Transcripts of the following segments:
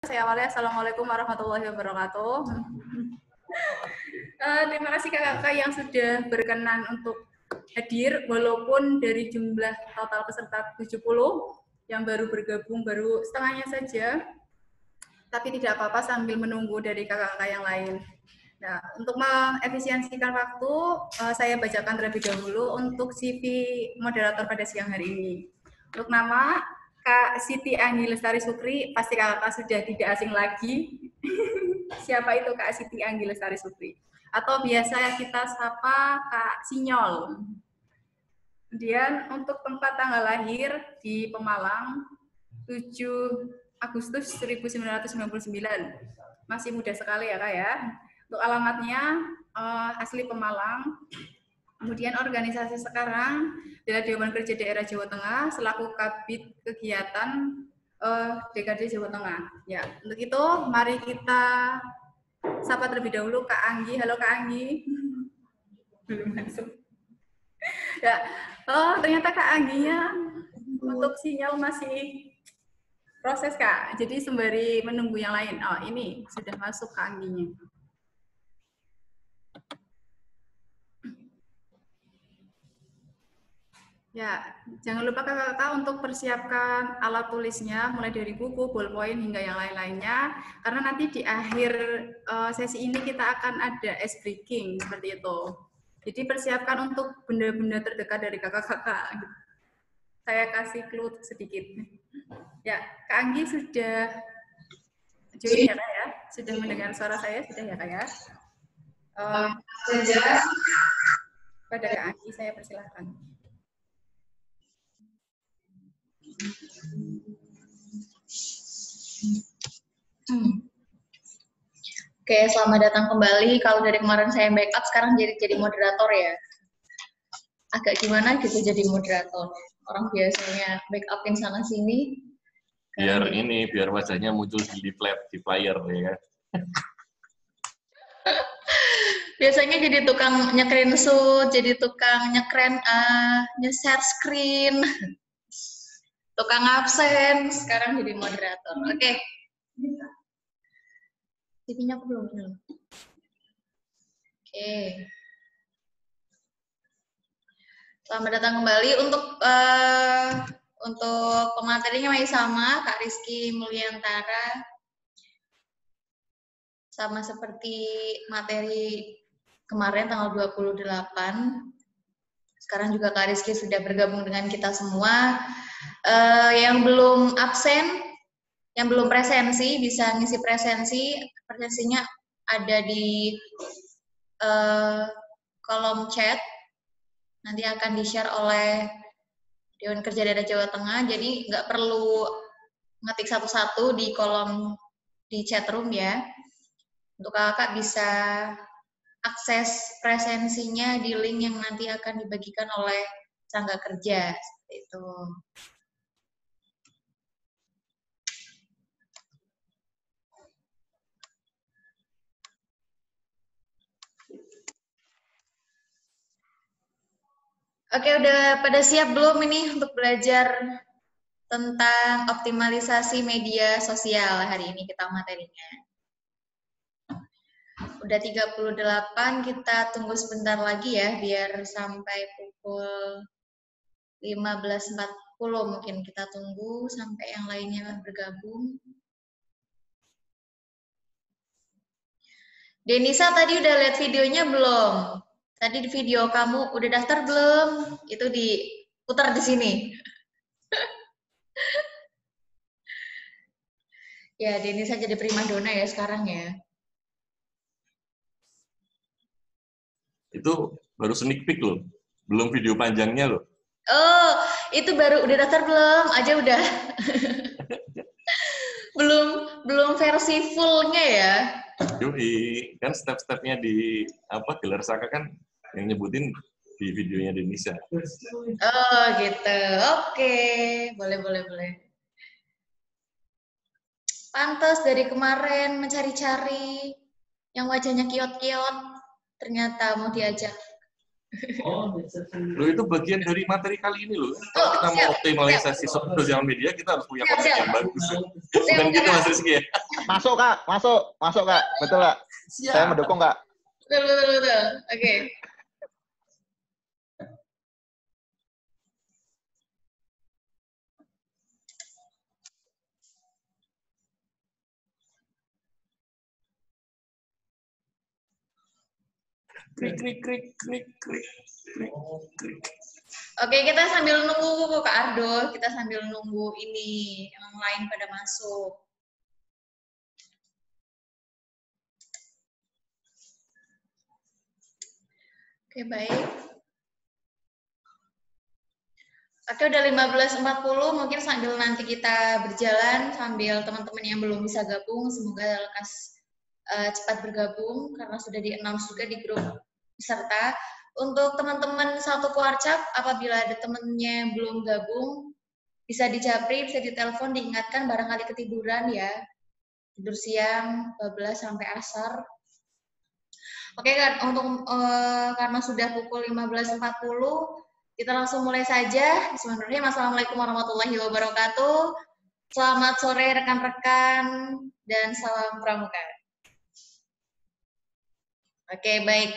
Saya awali. Assalamualaikum warahmatullahi wabarakatuh. Terima kasih kakak-kakak yang sudah berkenan untuk hadir, walaupun dari jumlah total peserta 70, yang baru bergabung baru setengahnya saja, tapi tidak apa-apa sambil menunggu dari kakak-kakak yang lain. Nah, untuk mengefisiensikan waktu, saya bacakan terlebih dahulu untuk CV moderator pada siang hari ini. Untuk nama, Kak Siti Anggi Lestari Supri, pasti kakak sudah tidak asing lagi. Siapa itu Kak Siti Anggi Lestari Supri? Atau biasa kita sapa Kak Sinyol. Kemudian untuk tempat tanggal lahir di Pemalang, 7 Agustus 1999. Masih muda sekali ya Kak ya. Untuk alamatnya asli Pemalang. Kemudian organisasi sekarang adalah Dewan Kerja Daerah Jawa Tengah selaku Kabid Kegiatan DKD Jawa Tengah. Ya, untuk itu mari kita sapa terlebih dahulu Kak Anggi. Halo Kak Anggi. Belum masuk. Ya, ternyata Kak Angginya untuk sinyal masih proses Kak. Jadi sembari menunggu yang lain. Oh, ini sudah masuk Kak Angginya. Ya, jangan lupa kakak-kakak untuk persiapkan alat tulisnya, mulai dari buku, ballpoint, hingga yang lain-lainnya. Karena nanti di akhir sesi ini kita akan ada ice breaking, seperti itu. Jadi persiapkan untuk benda-benda terdekat dari kakak-kakak. Saya kasih clue sedikit. Ya, Kak Anggi sudah join ya Kak ya? Sudah mendengar suara saya, sudah ya Kak ya? Pada Kak Anggi saya persilahkan. Oke, selamat datang kembali. Kalau dari kemarin saya backup, sekarang jadi moderator ya. Agak gimana gitu jadi moderator. Orang biasanya backupin sana sini. Biar wajahnya muncul di player ya. Biasanya jadi tukang nyekrin shoot, jadi tukang nge-share screen, tukang absen, sekarang jadi moderator. Oke. TV-nya aku belum nyala. Oke. Selamat datang kembali untuk pematerinya masih sama, Kak Rizky Mulyantara. Sama seperti materi kemarin tanggal 28. Sekarang juga Kak Rizky sudah bergabung dengan kita semua. Yang belum absen, yang belum presensi bisa ngisi presensi. Presensinya ada di kolom chat. Nanti akan di-share oleh Dewan Kerja Daerah Jawa Tengah. Jadi nggak perlu ngetik satu-satu di kolom di chat room ya. Untuk kakak bisa akses presensinya di link yang nanti akan dibagikan oleh Sangga Kerja. Seperti itu. Oke, udah pada siap belum ini untuk belajar tentang optimalisasi media sosial hari ini kita materinya? Udah 38, kita tunggu sebentar lagi ya, biar sampai pukul 15.40 mungkin kita tunggu sampai yang lainnya bergabung. Denisa tadi udah lihat videonya belum? Tadi di video kamu udah daftar belum? Itu diputar di sini. Ya, Denisa jadi primadona ya sekarang ya. Itu baru sneak peek loh, belum video panjangnya loh. Oh, itu baru udah daftar belum? Aja udah. belum versi fullnya ya. Yui, kan step-stepnya di gelar saka kan yang nyebutin di videonya Denisa. Oh gitu, oke, boleh. Pantas dari kemarin mencari-cari yang wajahnya kiot-kiot, ternyata mau diajak Loh, itu bagian dari materi kali ini loh. Kalau kita mau optimalisasi sosial media, kita harus punya konten yang bagus. Bukan gitu Mas Rizky ya? Masuk Kak, masuk Kak. Betul Kak? Siap. Saya mendukung Kak. Betul. Oke. Krik. Oke, kita sambil nunggu Kak Ardo, kita sambil nunggu ini yang lain pada masuk. Oke, baik. Oke, udah 15.40, mungkin sambil nanti kita berjalan, sambil teman-teman yang belum bisa gabung, semoga lekas cepat bergabung, karena sudah di-announce juga di grup peserta. Untuk teman-teman satu Kuarcap, apabila ada temennya yang belum gabung, bisa dijapri, bisa ditelepon, diingatkan barangkali ketiduran ya. Tidur siang, bablas sampai asar. Oke kan, untuk karena sudah pukul 15.40, kita langsung mulai saja. Bismillahirrahmanirrahim. Assalamualaikum warahmatullahi wabarakatuh. Selamat sore rekan-rekan dan salam pramuka. Oke, baik.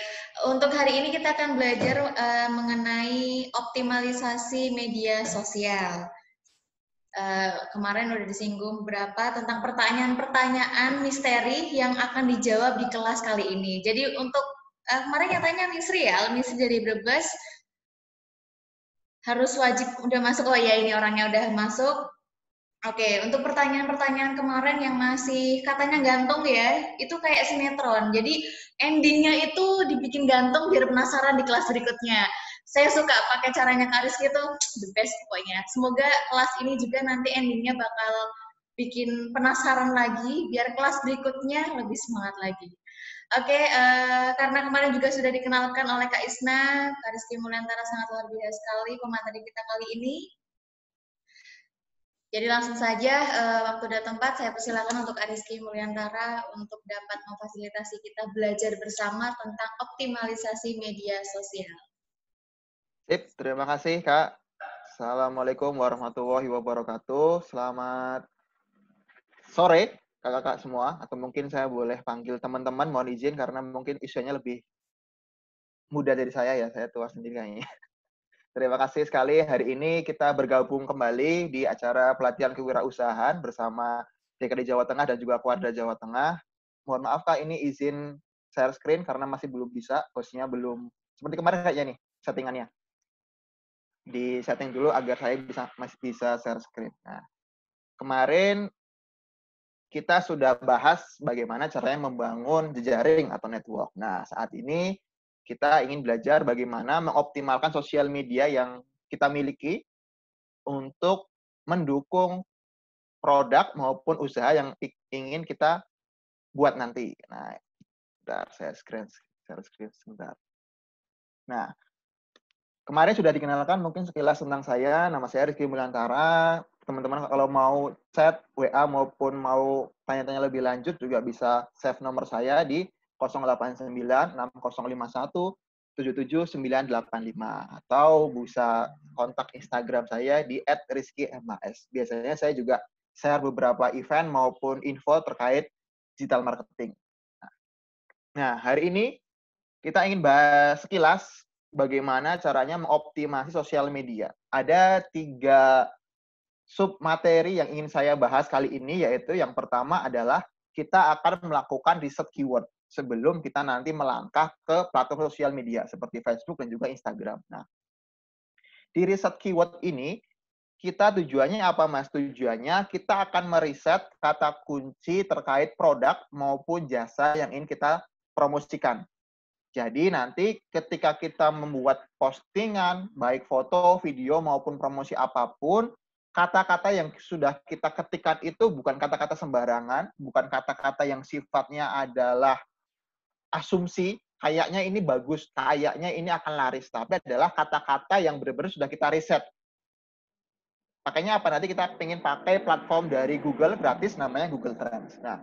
Untuk hari ini kita akan belajar mengenai optimalisasi media sosial. Kemarin udah disinggung beberapa tentang pertanyaan-pertanyaan misteri yang akan dijawab di kelas kali ini. Jadi untuk kemarin yang tanya Misri ya, Misri dari Brebes, harus wajib udah masuk. Oh ya, ini orangnya udah masuk. Oke, untuk pertanyaan-pertanyaan kemarin yang masih katanya gantung ya, itu kayak sinetron. Jadi endingnya itu dibikin gantung biar penasaran di kelas berikutnya. Saya suka pakai caranya Kak Rizky itu the best pokoknya. Semoga kelas ini juga nanti endingnya bakal bikin penasaran lagi, biar kelas berikutnya lebih semangat lagi. Oke, karena kemarin juga sudah dikenalkan oleh Kak Isna, Kak Rizky Mulyantara sangat luar biasa sekali pemateri kita kali ini. Jadi langsung saja, waktu dan tempat saya persilakan untuk Rizky Mulyantara untuk dapat memfasilitasi kita belajar bersama tentang optimalisasi media sosial. Sip, terima kasih Kak. Assalamualaikum warahmatullahi wabarakatuh. Selamat sore kakak-kakak semua, atau mungkin saya boleh panggil teman-teman, mohon izin karena mungkin isunya lebih muda dari saya tua sendiri kayaknya. Terima kasih sekali, hari ini kita bergabung kembali di acara pelatihan kewirausahaan bersama DKD Jawa Tengah dan juga Kuarda Jawa Tengah. Mohon maaf Kak, ini izin share screen karena masih belum bisa, hostnya belum, seperti kemarin kayaknya nih settingannya. Di setting dulu agar saya masih bisa share screen. Nah, kemarin kita sudah bahas bagaimana caranya membangun jejaring atau network. Nah, saat ini kita ingin belajar bagaimana mengoptimalkan sosial media yang kita miliki untuk mendukung produk maupun usaha yang ingin kita buat nanti. Nah, bentar, saya share screen sebentar. Nah, kemarin sudah dikenalkan mungkin sekilas tentang saya. Nama saya Rizky Mulyantara. Teman-teman kalau mau chat, WA maupun mau tanya-tanya lebih lanjut juga bisa save nomor saya di 0896051779985 atau bisa kontak Instagram saya di @rizkymas. Biasanya saya juga share beberapa event maupun info terkait digital marketing. Nah, hari ini kita ingin bahas sekilas bagaimana caranya mengoptimasi sosial media. Ada 3 sub materi yang ingin saya bahas kali ini, yaitu yang pertama adalah kita akan melakukan riset keyword sebelum kita nanti melangkah ke platform sosial media seperti Facebook dan juga Instagram. Nah, di riset keyword ini, kita tujuannya apa, Mas? Tujuannya kita akan meriset kata kunci terkait produk maupun jasa yang ingin kita promosikan. Jadi nanti ketika kita membuat postingan, baik foto, video, maupun promosi apapun, kata-kata yang sudah kita ketikkan itu bukan kata-kata sembarangan, bukan kata-kata yang sifatnya adalah asumsi, kayaknya ini bagus, kayaknya ini akan laris, tapi adalah kata-kata yang benar-benar sudah kita riset. Makanya apa, nanti kita ingin pakai platform dari Google gratis namanya Google Trends. Nah,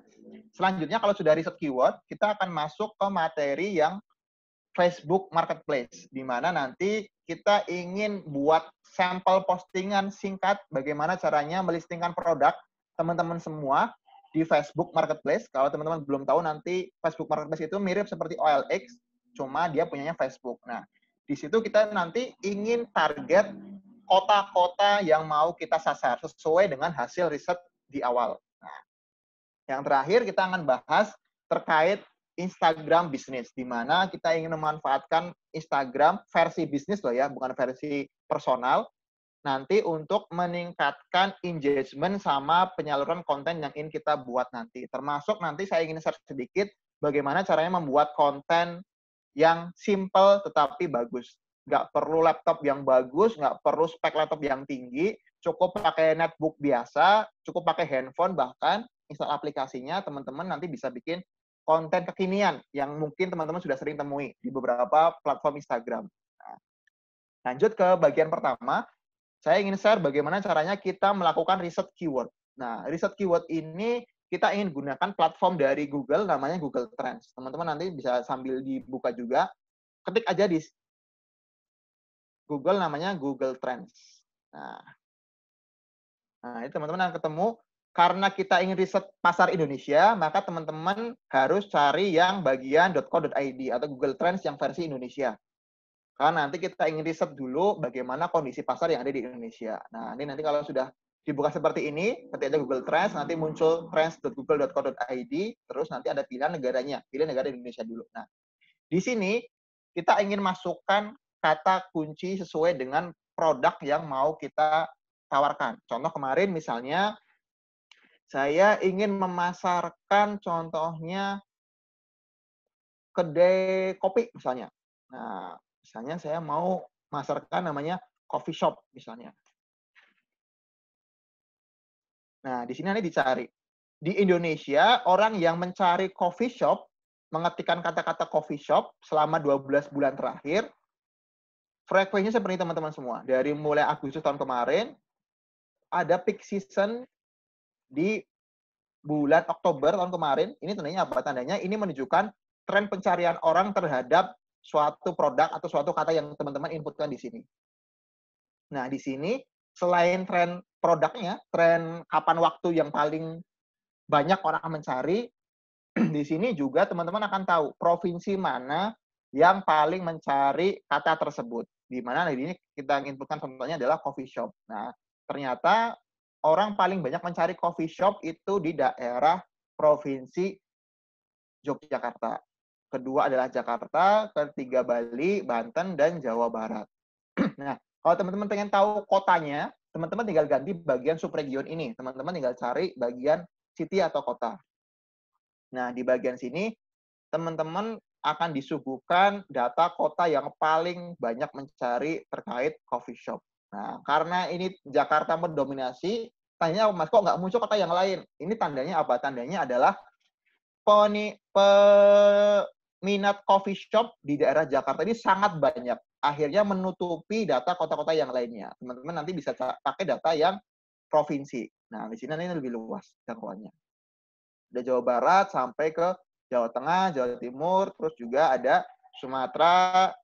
selanjutnya kalau sudah riset keyword, kita akan masuk ke materi yang Facebook Marketplace, di mana nanti kita ingin buat sampel postingan singkat bagaimana caranya melistingkan produk teman-teman semua di Facebook Marketplace. Kalau teman-teman belum tahu, nanti Facebook Marketplace itu mirip seperti OLX, cuma dia punyanya Facebook. Nah, di situ kita nanti ingin target kota-kota yang mau kita sasar sesuai dengan hasil riset di awal. Nah, yang terakhir kita akan bahas terkait Instagram bisnis, di mana kita ingin memanfaatkan Instagram versi bisnis loh ya, bukan versi personal, nanti untuk meningkatkan engagement sama penyaluran konten yang ingin kita buat nanti. Termasuk nanti saya ingin share sedikit bagaimana caranya membuat konten yang simple tetapi bagus. Nggak perlu laptop yang bagus, nggak perlu spek laptop yang tinggi, cukup pakai netbook biasa, cukup pakai handphone, bahkan install aplikasinya, teman-teman nanti bisa bikin konten kekinian yang mungkin teman-teman sudah sering temui di beberapa platform Instagram. Nah, lanjut ke bagian pertama, saya ingin share bagaimana caranya kita melakukan riset keyword. Nah, riset keyword ini kita ingin gunakan platform dari Google, namanya Google Trends. Teman-teman nanti bisa sambil dibuka juga, ketik aja di Google, namanya Google Trends. Nah ini teman-teman akan ketemu. Karena kita ingin riset pasar Indonesia, maka teman-teman harus cari yang bagian .co.id atau Google Trends yang versi Indonesia. Karena nanti kita ingin riset dulu bagaimana kondisi pasar yang ada di Indonesia. Nah, ini nanti kalau sudah dibuka seperti ini, ketik aja Google Trends, nanti muncul trends.google.co.id, terus nanti ada pilihan negaranya, pilih negara Indonesia dulu. Nah, di sini kita ingin masukkan kata kunci sesuai dengan produk yang mau kita tawarkan. Contoh kemarin misalnya, saya ingin memasarkan contohnya kedai kopi misalnya. Nah, misalnya saya mau masarkan namanya coffee shop misalnya. Nah, di sini nanti dicari. Di Indonesia, orang yang mencari coffee shop, mengetikkan kata-kata coffee shop selama 12 bulan terakhir, frekuensinya seperti teman-teman semua. Dari mulai Agustus tahun kemarin, ada peak season di bulan Oktober tahun kemarin. Ini tandanya apa? Tandanya ini menunjukkan tren pencarian orang terhadap suatu produk atau suatu kata yang teman-teman inputkan di sini. Nah, di sini selain tren produknya, tren kapan waktu yang paling banyak orang mencari, di sini juga teman-teman akan tahu provinsi mana yang paling mencari kata tersebut. Di mana di sini kita inputkan contohnya adalah coffee shop. Nah, ternyata orang paling banyak mencari coffee shop itu di daerah provinsi Yogyakarta. Kedua adalah Jakarta, ketiga Bali, Banten, dan Jawa Barat. Nah, kalau teman-teman pengen tahu kotanya, teman-teman tinggal ganti bagian subregion ini. Teman-teman tinggal cari bagian city atau kota. Nah, di bagian sini, teman-teman akan disuguhkan data kota yang paling banyak mencari terkait coffee shop. Nah, karena ini Jakarta mendominasi, tanya Mas, kok nggak muncul kota yang lain? Ini tandanya apa? Tandanya adalah peminat coffee shop di daerah Jakarta ini sangat banyak. Akhirnya menutupi data kota-kota yang lainnya. Teman-teman nanti bisa pakai data yang provinsi. Nah, di sini ini lebih luas jangkauannya. Ada Jawa Barat sampai ke Jawa Tengah, Jawa Timur, terus juga ada Sumatera,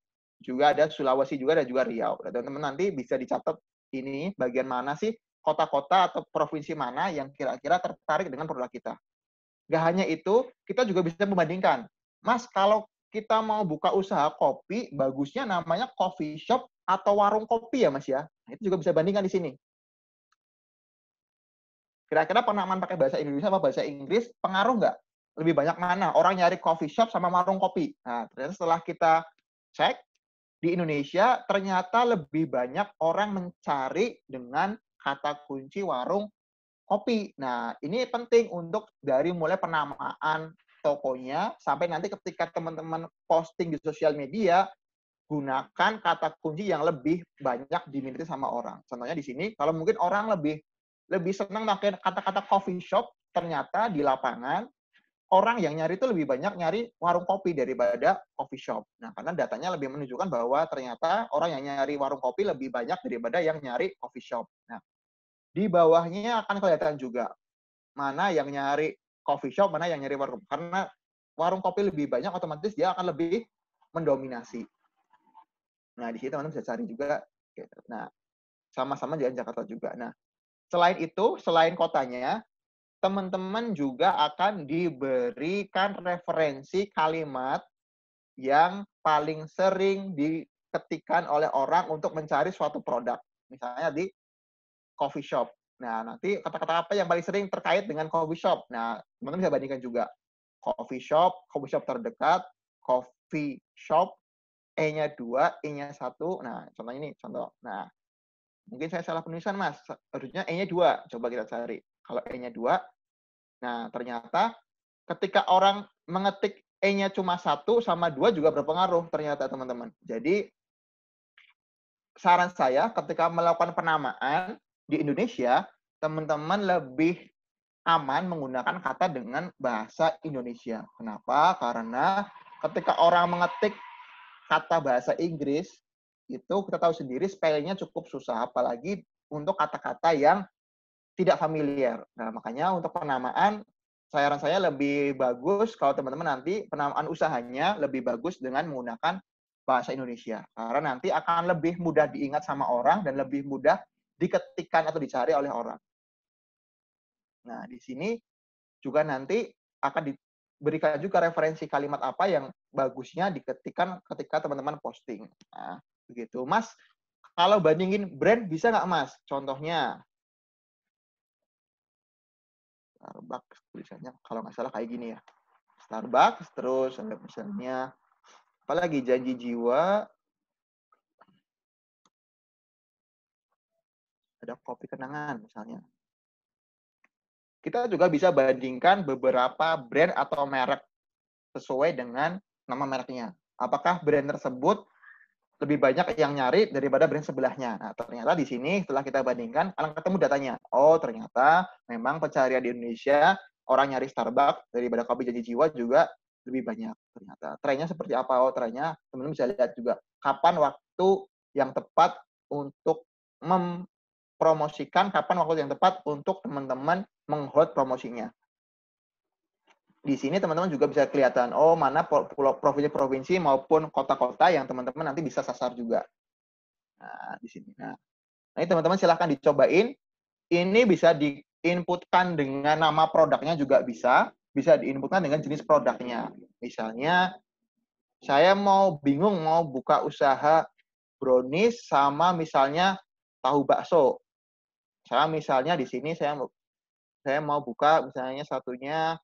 juga ada Sulawesi juga, dan juga Riau. Teman-teman nanti bisa dicatat ini bagian mana sih kota-kota atau provinsi mana yang kira-kira tertarik dengan produk kita. Gak hanya itu, kita juga bisa membandingkan. Mas, kalau kita mau buka usaha kopi, bagusnya namanya coffee shop atau warung kopi ya Mas ya? Nah, itu juga bisa bandingkan di sini. Kira-kira penamaan pakai bahasa Indonesia apa bahasa Inggris, pengaruh nggak? Lebih banyak mana? Orang nyari coffee shop sama warung kopi. Nah, ternyata setelah kita cek, di Indonesia ternyata lebih banyak orang mencari dengan kata kunci warung kopi. Nah, ini penting untuk dari mulai penamaan tokonya sampai nanti ketika teman-teman posting di sosial media, gunakan kata kunci yang lebih banyak diminati sama orang. Contohnya di sini, kalau mungkin orang lebih senang pakai kata-kata coffee shop, ternyata di lapangan orang yang nyari itu lebih banyak nyari warung kopi daripada coffee shop. Nah, karena datanya lebih menunjukkan bahwa ternyata orang yang nyari warung kopi lebih banyak daripada yang nyari coffee shop. Nah, di bawahnya akan kelihatan juga mana yang nyari coffee shop, mana yang nyari warung. Karena warung kopi lebih banyak, otomatis dia akan lebih mendominasi. Nah, di sini teman-teman bisa cari juga. Nah, sama-sama di Jakarta juga. Nah, selain itu, selain kotanya, teman-teman juga akan diberikan referensi kalimat yang paling sering diketikkan oleh orang untuk mencari suatu produk. Misalnya di coffee shop. Nah, nanti kata-kata apa yang paling sering terkait dengan coffee shop. Nah, teman-teman bisa bandingkan juga. Coffee shop terdekat, coffee shop, E-nya 2, E-nya 1. Nah, contohnya ini, contoh. Nah, mungkin saya salah penulisan, Mas. Harusnya E-nya 2. Coba kita cari. Kalau E-nya 2, nah ternyata ketika orang mengetik E-nya cuma 1 sama 2 juga berpengaruh ternyata, teman-teman. Jadi, saran saya ketika melakukan penamaan di Indonesia, teman-teman lebih aman menggunakan kata dengan bahasa Indonesia. Kenapa? Karena ketika orang mengetik kata bahasa Inggris, itu kita tahu sendiri spellingnya cukup susah, apalagi untuk kata-kata yang tidak familiar. Nah, makanya untuk penamaan, saran saya lebih bagus kalau teman-teman nanti penamaan usahanya lebih bagus dengan menggunakan bahasa Indonesia. Karena nanti akan lebih mudah diingat sama orang dan lebih mudah diketikkan atau dicari oleh orang. Nah, di sini juga nanti akan diberikan juga referensi kalimat apa yang bagusnya diketikkan ketika teman-teman posting. Nah, begitu. Mas, kalau bandingin brand bisa nggak, Mas? Contohnya, Starbucks tulisannya kalau nggak salah kayak gini ya. Starbucks, terus ada misalnya, apalagi Janji Jiwa, ada Kopi Kenangan misalnya. Kita juga bisa bandingkan beberapa brand atau merek sesuai dengan nama mereknya. Apakah brand tersebut lebih banyak yang nyari daripada brand sebelahnya. Nah, ternyata di sini setelah kita bandingkan, akan ketemu datanya. Oh, ternyata memang pencarian di Indonesia, orang nyari Starbucks daripada Kopi Janji Jiwa juga lebih banyak. Ternyata trennya seperti apa? Oh, trennya teman-teman bisa lihat juga. Kapan waktu yang tepat untuk mempromosikan, kapan waktu yang tepat untuk teman-teman meng-hold promosinya. Di sini teman-teman juga bisa kelihatan, oh mana provinsi-provinsi maupun kota-kota yang teman-teman nanti bisa sasar juga. Nah, di sini. Nah, ini teman-teman silahkan dicobain. Ini bisa diinputkan dengan nama produknya juga bisa diinputkan dengan jenis produknya. Misalnya, saya bingung mau buka usaha brownies sama misalnya tahu bakso. Saya misalnya di sini saya mau buka misalnya satunya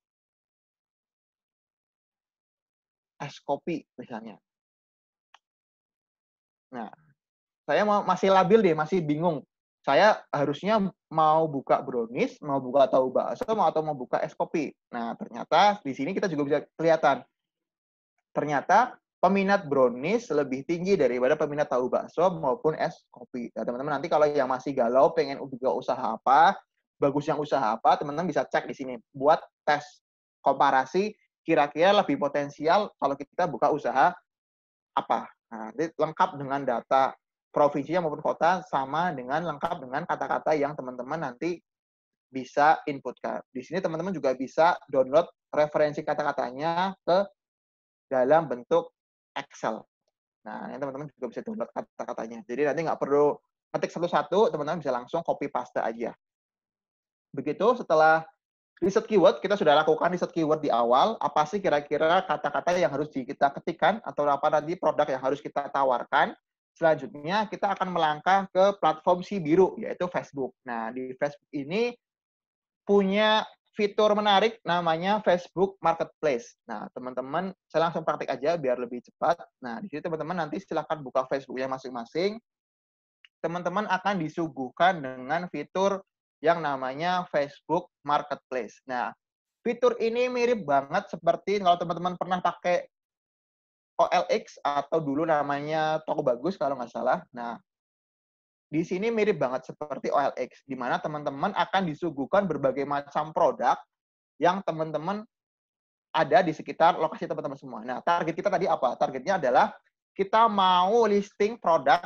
es kopi misalnya. Nah, saya masih labil deh, masih bingung. Saya harusnya mau buka brownies, mau buka tahu bakso, atau mau buka es kopi. Nah, ternyata di sini kita juga bisa kelihatan. Ternyata peminat brownies lebih tinggi daripada peminat tahu bakso maupun es kopi. Nah, teman-teman nanti kalau yang masih galau pengen buka usaha apa, bagus yang usaha apa, teman-teman bisa cek di sini buat tes komparasi kira-kira lebih potensial kalau kita buka usaha apa. Nah, nanti lengkap dengan data provinsinya maupun kota sama dengan lengkap dengan kata-kata yang teman-teman nanti bisa inputkan. Di sini teman-teman juga bisa download referensi kata-katanya ke dalam bentuk Excel. Nah, ini teman-teman juga bisa download kata-katanya. Jadi nanti nggak perlu ketik satu-satu, teman-teman bisa langsung copy paste aja. Begitu setelah riset keyword, kita sudah lakukan riset keyword di awal. Apa sih kira-kira kata-kata yang harus kita ketikkan atau apa nanti produk yang harus kita tawarkan. Selanjutnya, kita akan melangkah ke platform si biru, yaitu Facebook. Nah, di Facebook ini punya fitur menarik namanya Facebook Marketplace. Nah, teman-teman, saya langsung praktik aja biar lebih cepat. Nah, di sini teman-teman nanti silakan buka Facebooknya masing-masing. Teman-teman akan disuguhkan dengan fitur yang namanya Facebook Marketplace. Nah, fitur ini mirip banget seperti kalau teman-teman pernah pakai OLX atau dulu namanya Toko Bagus kalau nggak salah. Nah, di sini mirip banget seperti OLX, di mana teman-teman akan disuguhkan berbagai macam produk yang teman-teman ada di sekitar lokasi teman-teman semua. Nah, target kita tadi apa? Targetnya adalah kita mau listing produk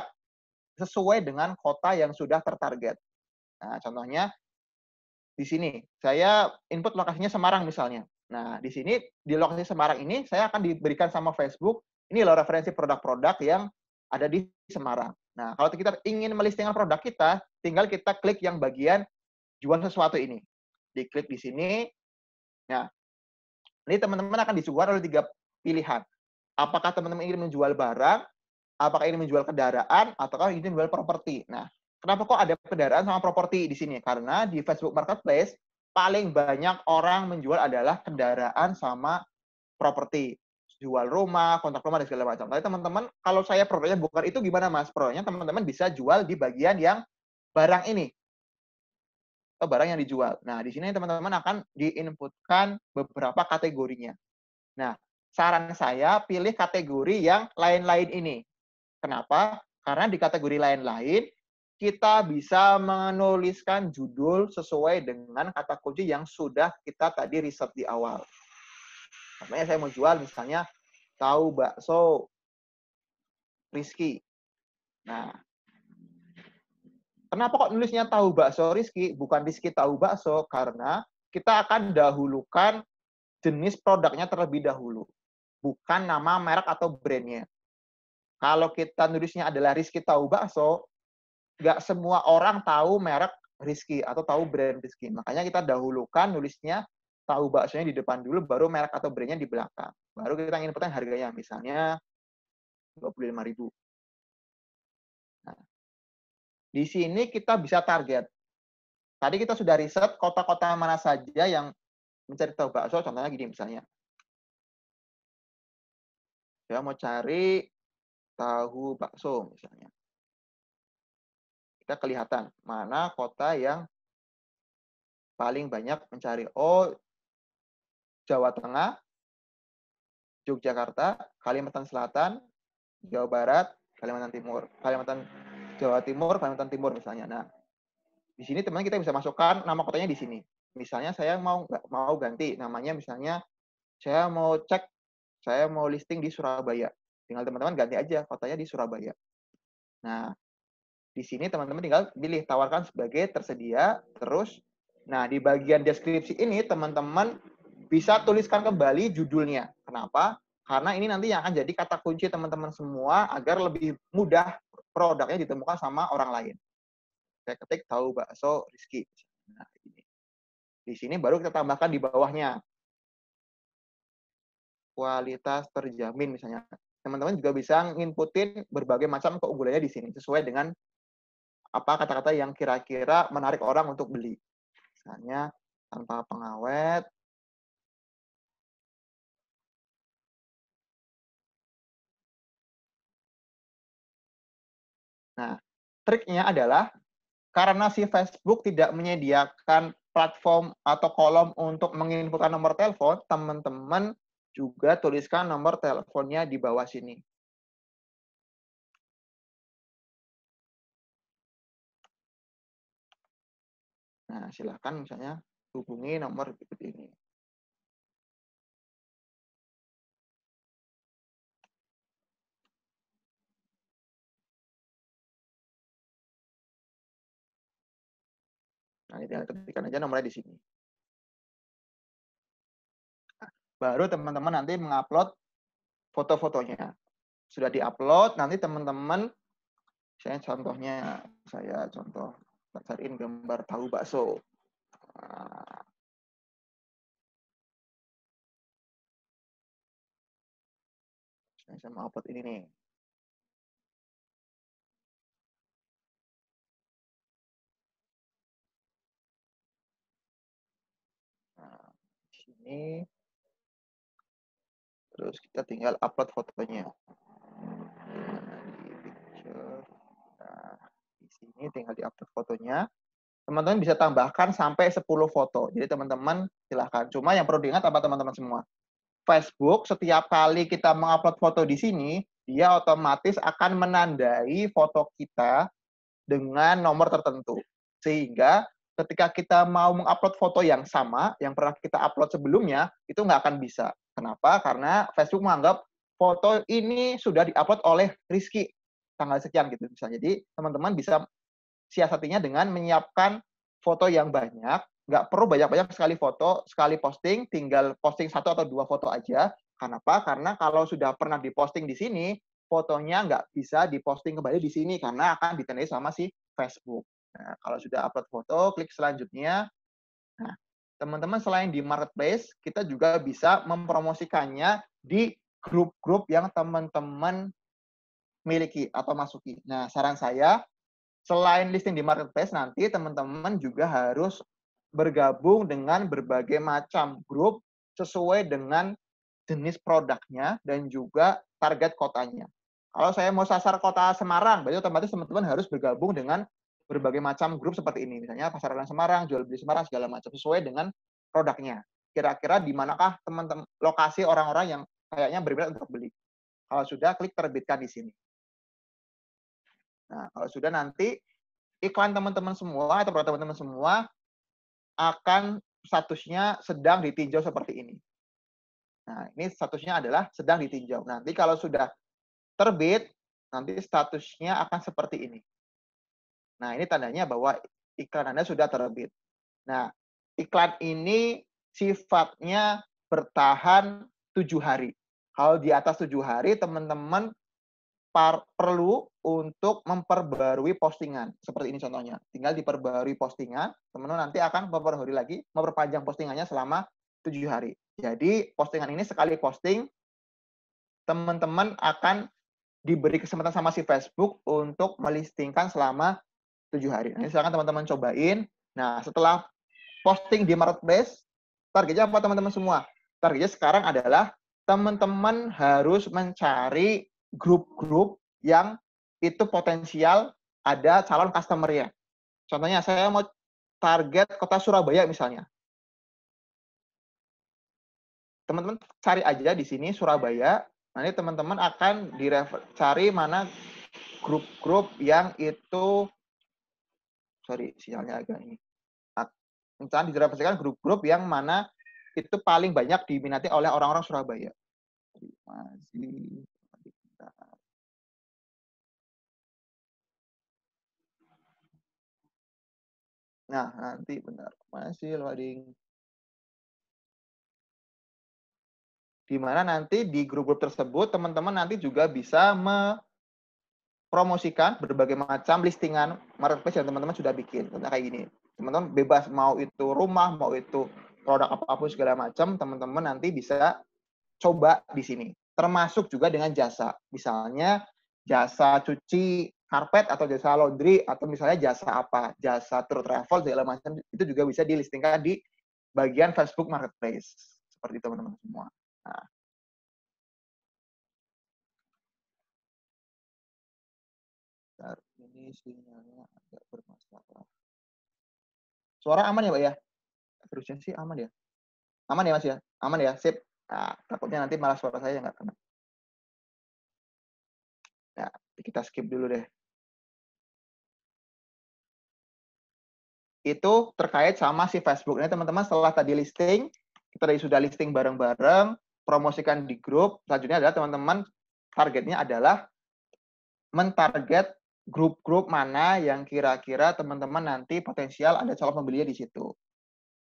sesuai dengan kota yang sudah tertarget. Nah, contohnya di sini, saya input lokasinya Semarang misalnya. Nah, di sini, di lokasi Semarang ini, saya akan diberikan sama Facebook ini loh referensi produk-produk yang ada di Semarang. Nah, kalau kita ingin melistingkan produk kita, tinggal kita klik yang bagian jual sesuatu ini. Diklik di sini. Nah, ini teman-teman akan disuguhkan oleh 3 pilihan. Apakah teman-teman ingin menjual barang, apakah ingin menjual kendaraan, ataukah ingin menjual properti. Nah, kenapa kok ada kendaraan sama properti di sini? Karena di Facebook Marketplace, paling banyak orang menjual adalah kendaraan sama properti. Jual rumah, kontrak rumah, dan segala macam. Tapi teman-teman, kalau saya produknya bukan itu gimana Mas? Produknya teman-teman bisa jual di bagian yang barang ini. Atau barang yang dijual. Nah, di sini teman-teman akan diinputkan beberapa kategorinya. Nah, saran saya pilih kategori yang lain-lain ini. Kenapa? Karena di kategori lain-lain, kita bisa menuliskan judul sesuai dengan kata kunci yang sudah kita tadi riset di awal. Contohnya saya mau jual misalnya tahu bakso Rizky. Nah, kenapa kok nulisnya tahu bakso Rizky, bukan Rizky tahu bakso? Karena kita akan dahulukan jenis produknya terlebih dahulu, bukan nama merek atau brandnya. Kalau kita nulisnya adalah Rizky tahu bakso, nggak semua orang tahu merek Rizky atau tahu brand Rizky. Makanya kita dahulukan nulisnya tahu baksonya di depan dulu, baru merek atau brandnya di belakang. Baru kita inputkan harganya, misalnya 25.000. Nah, di sini kita bisa target. Tadi kita sudah riset kota-kota mana saja yang mencari tahu bakso, contohnya gini misalnya. Saya mau cari tahu bakso misalnya. Kita kelihatan mana kota yang paling banyak mencari. Oh, Jawa Tengah, Yogyakarta, Kalimantan Selatan, Jawa Barat, Kalimantan Timur, Jawa Timur, Kalimantan Timur misalnya. Nah, di sini teman kita bisa masukkan nama kotanya di sini. Misalnya saya mau ganti namanya, misalnya saya mau listing di Surabaya. Tinggal teman-teman ganti aja kotanya di Surabaya. Nah, di sini teman-teman tinggal pilih tawarkan sebagai tersedia, terus nah di bagian deskripsi ini teman-teman bisa tuliskan kembali judulnya. Kenapa? Karena ini nanti yang akan jadi kata kunci teman-teman semua agar lebih mudah produknya ditemukan sama orang lain. Saya ketik tahu bakso Rizky. Nah, ini. Di sini baru kita tambahkan di bawahnya kualitas terjamin misalnya. Teman-teman juga bisa nginputin berbagai macam keunggulannya di sini sesuai dengan apa kata-kata yang kira-kira menarik orang untuk beli. Misalnya tanpa pengawet, nah, triknya adalah karena si Facebook tidak menyediakan platform atau kolom untuk menginputkan nomor telepon, teman-teman juga tuliskan nomor teleponnya di bawah sini. Nah, silakan misalnya hubungi nomor seperti ini. Nah, ini ketikkan aja nomornya di sini. Baru teman-teman nanti mengupload foto-fotonya. Sudah diupload, nanti teman-teman, saya contoh cariin gambar tahu bakso. Nah, saya mau upload ini nih. Nah, di sini. Terus kita tinggal upload fotonya. Di picture. Nah, di sini tinggal di-upload fotonya. Teman-teman bisa tambahkan sampai 10 foto. Jadi teman-teman silahkan. Cuma yang perlu diingat apa teman-teman semua? Facebook setiap kali kita mengupload foto di sini, dia otomatis akan menandai foto kita dengan nomor tertentu. Sehingga ketika kita mau mengupload foto yang sama, yang pernah kita upload sebelumnya, itu nggak akan bisa. Kenapa? Karena Facebook menganggap foto ini sudah diupload oleh Rizky tanggal sekian gitu misalnya. Jadi teman-teman bisa siasatinya dengan menyiapkan foto yang banyak, nggak perlu banyak-banyak sekali foto, sekali posting, tinggal posting 1 atau 2 foto aja. Kenapa? Karena kalau sudah pernah diposting di sini, fotonya nggak bisa diposting kembali di sini karena akan ditandai sama si Facebook. Nah, kalau sudah upload foto, klik selanjutnya. Nah, teman-teman selain di marketplace, kita juga bisa mempromosikannya di grup-grup yang teman-teman miliki atau masuki. Nah, saran saya, selain listing di marketplace, nanti teman-teman juga harus bergabung dengan berbagai macam grup sesuai dengan jenis produknya dan juga target kotanya. Kalau saya mau sasar kota Semarang, berarti otomatis teman-teman harus bergabung dengan berbagai macam grup seperti ini. Misalnya pasar online Semarang, jual beli Semarang, segala macam sesuai dengan produknya. Kira-kira di manakah teman-teman lokasi orang-orang yang kayaknya berminat untuk beli. Kalau sudah, klik terbitkan di sini. Nah, kalau sudah nanti iklan teman-teman semua atau produk teman-teman semua akan statusnya sedang ditinjau seperti ini. Nah, ini statusnya adalah sedang ditinjau. Nanti kalau sudah terbit, nanti statusnya akan seperti ini. Nah, ini tandanya bahwa iklan Anda sudah terbit. Nah, iklan ini sifatnya bertahan 7 hari. Kalau di atas 7 hari, teman-teman perlu untuk memperbarui postingan. Seperti ini contohnya. Tinggal diperbarui postingan, teman-teman nanti akan memperbarui lagi, memperpanjang postingannya selama 7 hari. Jadi, postingan ini sekali posting, teman-teman akan diberi kesempatan sama si Facebook untuk melistingkan selama 7 hari. Nah, silakan teman-teman cobain. Nah, setelah posting di marketplace, targetnya apa teman-teman semua? Targetnya sekarang adalah teman-teman harus mencari grup-grup yang itu potensial ada calon customer-nya. Contohnya saya mau target kota Surabaya misalnya. Teman-teman cari aja di sini Surabaya, nanti teman-teman akan cari mana grup-grup yang itu, sorry sinyalnya agak ini. Misalnya direferensikan grup-grup yang mana itu paling banyak diminati oleh orang-orang Surabaya. Masih. Nah, nanti benar. Masih loading. Di mana nanti di grup-grup tersebut, teman-teman nanti juga bisa mempromosikan berbagai macam listingan marketplace yang teman-teman sudah bikin. Contohnya kayak gini. Teman-teman bebas mau itu rumah, mau itu produk apapun segala macam, teman-teman nanti bisa coba di sini. Termasuk juga dengan jasa. Misalnya jasa cuci karpet atau jasa laundry atau misalnya jasa apa, jasa tour travel segala macam itu juga bisa dilistingkan di bagian Facebook Marketplace. Seperti itu teman-teman semua. Nah. Ini sinyalnya agak bermasalah. Suara aman ya, Pak ya? Terusnya sih aman ya? Aman ya, Mas ya? Aman ya? Sip. Nah, takutnya nanti malah suara saya nggak kena. Nah, kita skip dulu deh. Itu terkait sama si Facebook. Ini teman-teman setelah tadi listing, kita tadi sudah listing bareng-bareng, promosikan di grup. Selanjutnya adalah teman-teman targetnya adalah mentarget grup-grup mana yang kira-kira teman-teman nanti potensial ada calon pembelinya di situ.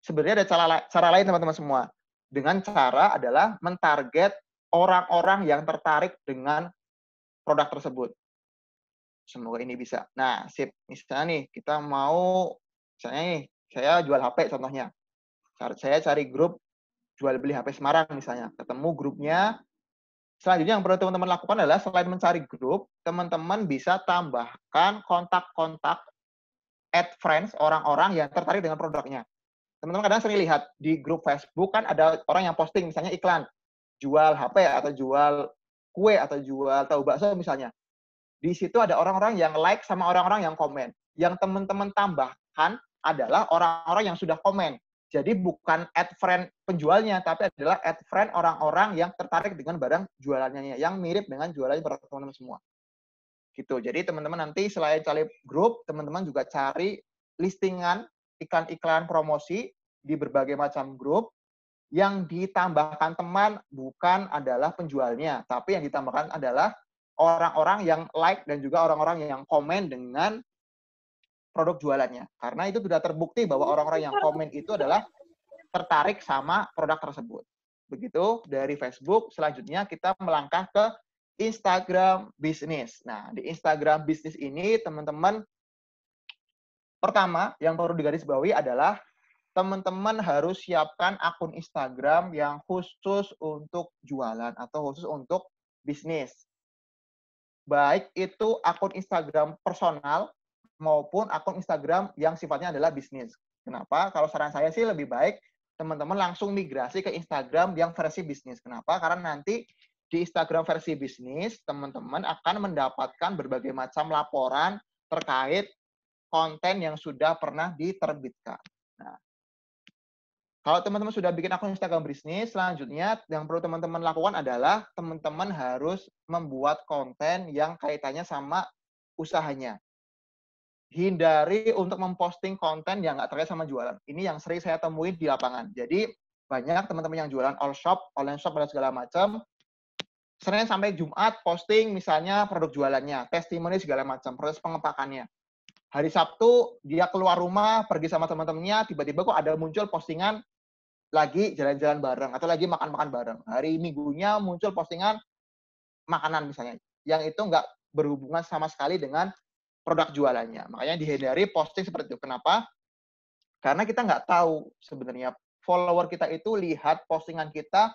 Sebenarnya ada cara lain teman-teman semua. Dengan cara adalah mentarget orang-orang yang tertarik dengan produk tersebut. Semoga ini bisa. Nah, sip. Misalnya nih, kita mau, misalnya nih, saya jual HP contohnya. Saya cari grup jual beli HP Semarang misalnya. Ketemu grupnya. Selanjutnya yang perlu teman-teman lakukan adalah selain mencari grup, teman-teman bisa tambahkan kontak-kontak, add friends, orang-orang yang tertarik dengan produknya. Teman-teman kadang sering lihat di grup Facebook kan ada orang yang posting misalnya iklan jual HP atau jual kue atau jual tahu bakso misalnya. Di situ ada orang-orang yang like sama orang-orang yang komen. Yang teman-teman tambahkan adalah orang-orang yang sudah komen. Jadi bukan add friend penjualnya, tapi adalah add friend orang-orang yang tertarik dengan barang jualannya, yang mirip dengan jualannya produk teman-teman semua. Gitu. Jadi teman-teman nanti selain cari grup, teman-teman juga cari listingan iklan-iklan promosi di berbagai macam grup. Yang ditambahkan teman bukan adalah penjualnya, tapi yang ditambahkan adalah orang-orang yang like dan juga orang-orang yang komen dengan produk jualannya. Karena itu sudah terbukti bahwa orang-orang yang komen itu adalah tertarik sama produk tersebut. Begitu dari Facebook, selanjutnya kita melangkah ke Instagram bisnis. Nah, di Instagram bisnis ini teman-teman, pertama yang perlu digarisbawahi adalah teman-teman harus siapkan akun Instagram yang khusus untuk jualan atau khusus untuk bisnis. Baik itu akun Instagram personal maupun akun Instagram yang sifatnya adalah bisnis. Kenapa? Kalau saran saya sih lebih baik teman-teman langsung migrasi ke Instagram yang versi bisnis. Kenapa? Karena nanti di Instagram versi bisnis, teman-teman akan mendapatkan berbagai macam laporan terkait konten yang sudah pernah diterbitkan. Nah, kalau teman-teman sudah bikin akun Instagram bisnis, selanjutnya yang perlu teman-teman lakukan adalah teman-teman harus membuat konten yang kaitannya sama usahanya. Hindari untuk memposting konten yang nggak terkait sama jualan. Ini yang sering saya temui di lapangan. Jadi, banyak teman-teman yang jualan all shop, online shop, dan segala macam, Senin sampai Jumat posting misalnya produk jualannya, testimoni segala macam, proses pengepakannya. Hari Sabtu dia keluar rumah, pergi sama teman-temannya, tiba-tiba kok ada muncul postingan lagi jalan-jalan bareng atau lagi makan-makan bareng. Hari Minggunya muncul postingan makanan misalnya, yang itu nggak berhubungan sama sekali dengan produk jualannya. Makanya dihindari posting seperti itu. Kenapa? Karena kita nggak tahu sebenarnya follower kita itu lihat postingan kita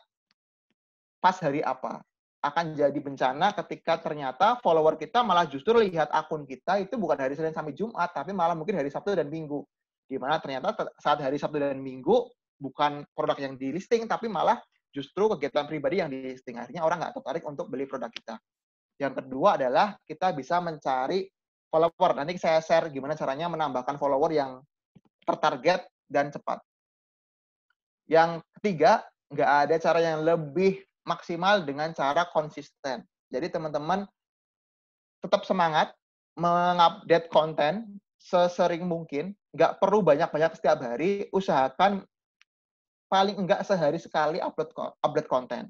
pas hari apa. Akan jadi bencana ketika ternyata follower kita malah justru lihat akun kita itu bukan hari Senin sampai Jumat, tapi malah mungkin hari Sabtu dan Minggu. Di mana ternyata saat hari Sabtu dan Minggu bukan produk yang di listing, tapi malah justru kegiatan pribadi yang di listing. Akhirnya orang nggak tertarik untuk beli produk kita. Yang kedua adalah kita bisa mencari follower. Nanti saya share gimana caranya menambahkan follower yang tertarget dan cepat. Yang ketiga, nggak ada cara yang lebih maksimal dengan cara konsisten. Jadi teman-teman tetap semangat mengupdate konten sesering mungkin. Nggak perlu banyak-banyak setiap hari. Usahakan paling enggak sehari sekali update konten.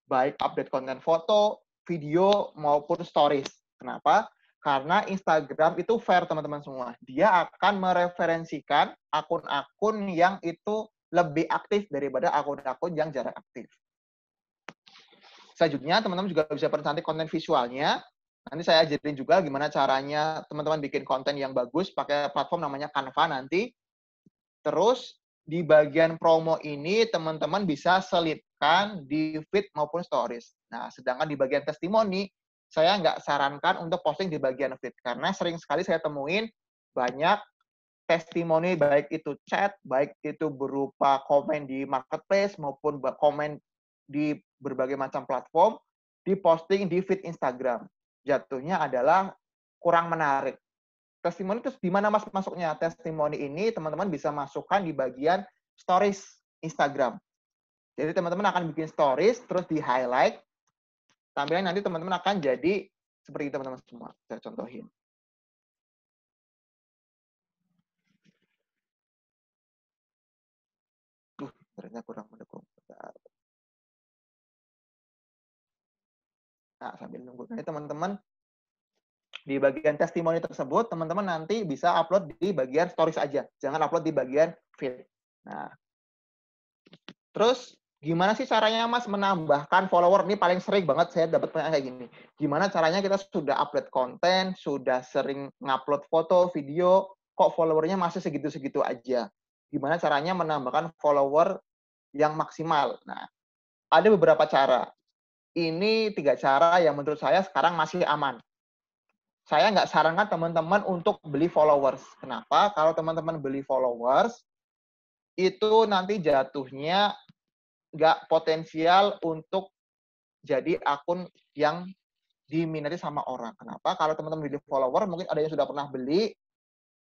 Baik update konten foto, video, maupun stories. Kenapa? Karena Instagram itu fair teman-teman semua. Dia akan mereferensikan akun-akun yang itu lebih aktif daripada akun-akun yang jarang aktif. Selanjutnya, teman-teman juga bisa percantik konten visualnya. Nanti saya ajarin juga gimana caranya teman-teman bikin konten yang bagus pakai platform namanya Canva nanti. Terus, di bagian promo ini, teman-teman bisa selipkan di feed maupun stories. Nah, sedangkan di bagian testimoni, saya nggak sarankan untuk posting di bagian feed. Karena sering sekali saya temuin banyak testimoni, baik itu chat, baik itu berupa komen di marketplace, maupun komen di berbagai macam platform, diposting di feed Instagram. Jatuhnya adalah kurang menarik. Testimoni itu di mana mas masuknya? Testimoni ini teman-teman bisa masukkan di bagian stories Instagram. Jadi teman-teman akan bikin stories, terus di-highlight. Tampilan nanti teman-teman akan jadi seperti teman-teman semua. Saya contohin. Ternyata kurang mendukung. Nah, sambil nunggu. Ini teman-teman di bagian testimoni tersebut, teman-teman nanti bisa upload di bagian stories aja. Jangan upload di bagian feed. Nah, terus gimana sih caranya Mas menambahkan follower? Ini paling sering banget saya dapat pertanyaan kayak gini. Gimana caranya kita sudah upload konten, sudah sering ngupload foto, video, kok followernya masih segitu-segitu aja? Gimana caranya menambahkan follower yang maksimal? Nah, ada beberapa cara. Ini 3 cara yang menurut saya sekarang masih aman. Saya nggak sarankan teman-teman untuk beli followers. Kenapa? Kalau teman-teman beli followers, itu nanti jatuhnya nggak potensial untuk jadi akun yang diminati sama orang. Kenapa? Kalau teman-teman beli follower, mungkin ada yang sudah pernah beli,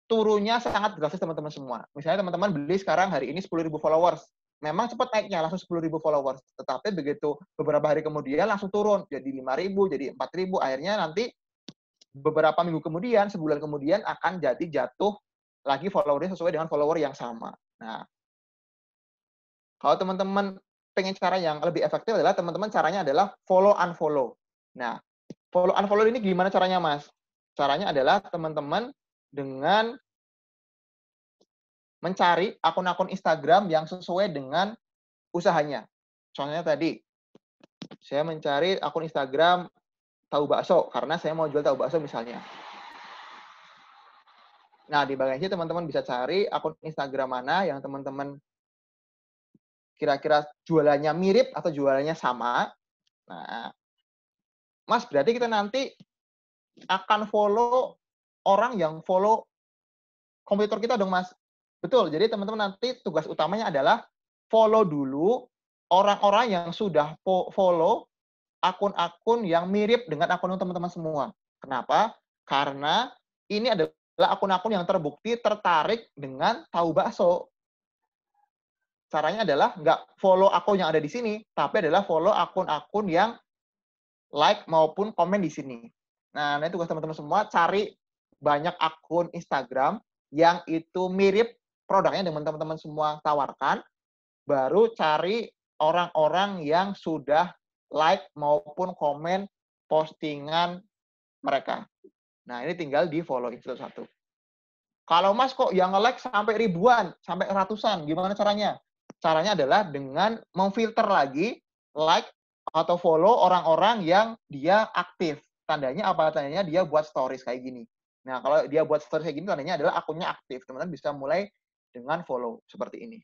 turunnya sangat drastis teman-teman semua. Misalnya teman-teman beli sekarang hari ini 10.000 followers. Memang cepat naiknya, langsung 10.000 followers. Tetapi begitu beberapa hari kemudian langsung turun. Jadi 5.000, jadi 4.000. Akhirnya nanti beberapa minggu kemudian, sebulan kemudian akan jadi jatuh lagi followernya sesuai dengan follower yang sama. Nah, kalau teman-teman pengen cara yang lebih efektif adalah teman-teman caranya adalah follow unfollow. Nah, follow unfollow ini gimana caranya, Mas? Caranya adalah teman-teman dengan mencari akun-akun Instagram yang sesuai dengan usahanya. Contohnya tadi, saya mencari akun Instagram tahu bakso, karena saya mau jual tahu bakso misalnya. Nah, di bagian sini teman-teman bisa cari akun Instagram mana yang teman-teman kira-kira jualannya mirip atau jualannya sama. Nah, Mas, berarti kita nanti akan follow orang yang follow kompetitor kita dong, Mas. Betul, jadi teman-teman nanti tugas utamanya adalah follow dulu orang-orang yang sudah follow akun-akun yang mirip dengan akun teman-teman semua. Kenapa? Karena ini adalah akun-akun yang terbukti tertarik dengan tahu bakso. Caranya adalah nggak follow akun yang ada di sini, tapi adalah follow akun-akun yang like maupun komen di sini. Nah, ini tugas teman-teman semua, cari banyak akun Instagram yang itu mirip produknya dengan teman-teman semua tawarkan, baru cari orang-orang yang sudah like maupun komen postingan mereka. Nah, ini tinggal di-follow satu-satu. Kalau Mas kok yang nge-like sampai ribuan, sampai ratusan, gimana caranya? Caranya adalah dengan memfilter lagi like atau follow orang-orang yang dia aktif. Tandanya apa? Tandanya dia buat stories kayak gini. Nah, kalau dia buat stories kayak gini, tandanya adalah akunnya aktif. Teman-teman bisa mulai dengan follow seperti ini.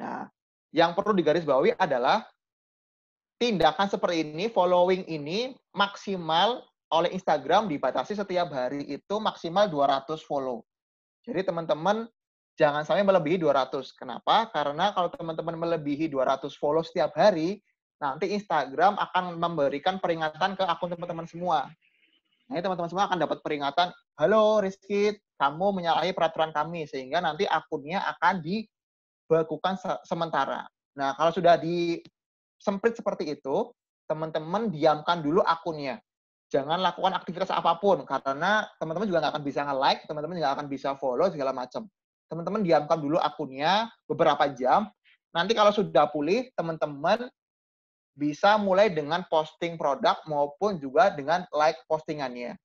Nah, yang perlu digarisbawahi adalah tindakan seperti ini, following ini maksimal oleh Instagram dibatasi setiap hari itu maksimal 200 follow. Jadi teman-teman jangan sampai melebihi 200. Kenapa? Karena kalau teman-teman melebihi 200 follow setiap hari, nanti Instagram akan memberikan peringatan ke akun teman-teman semua. Nah, teman-teman semua akan dapat peringatan, halo Rizky, kamu menyalahi peraturan kami, sehingga nanti akunnya akan dibekukan sementara. Nah, kalau sudah disemprit seperti itu, teman-teman diamkan dulu akunnya. Jangan lakukan aktivitas apapun, karena teman-teman juga nggak akan bisa nge-like, teman-teman nggak akan bisa follow, segala macam. Teman-teman diamkan dulu akunnya beberapa jam. Nanti kalau sudah pulih, teman-teman bisa mulai dengan posting produk maupun juga dengan like postingannya.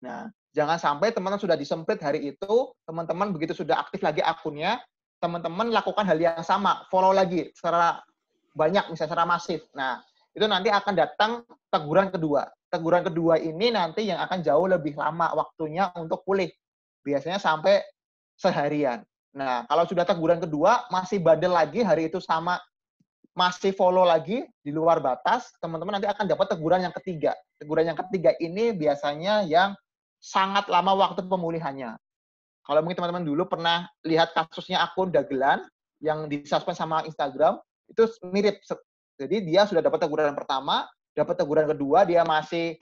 Nah, jangan sampai teman-teman sudah disemprit hari itu, teman-teman begitu sudah aktif lagi akunnya, teman-teman lakukan hal yang sama, follow lagi secara banyak, misalnya secara masif. Nah, itu nanti akan datang teguran kedua. Teguran kedua ini nanti yang akan jauh lebih lama waktunya untuk pulih. Biasanya sampai seharian. Nah, kalau sudah teguran kedua, masih bandel lagi, hari itu sama, masih follow lagi di luar batas, teman-teman nanti akan dapat teguran yang ketiga. Teguran yang ketiga ini biasanya yang sangat lama waktu pemulihannya. Kalau mungkin teman-teman dulu pernah lihat kasusnya akun dagelan yang disuspend sama Instagram, itu mirip. Jadi dia sudah dapat teguran pertama, dapat teguran kedua, dia masih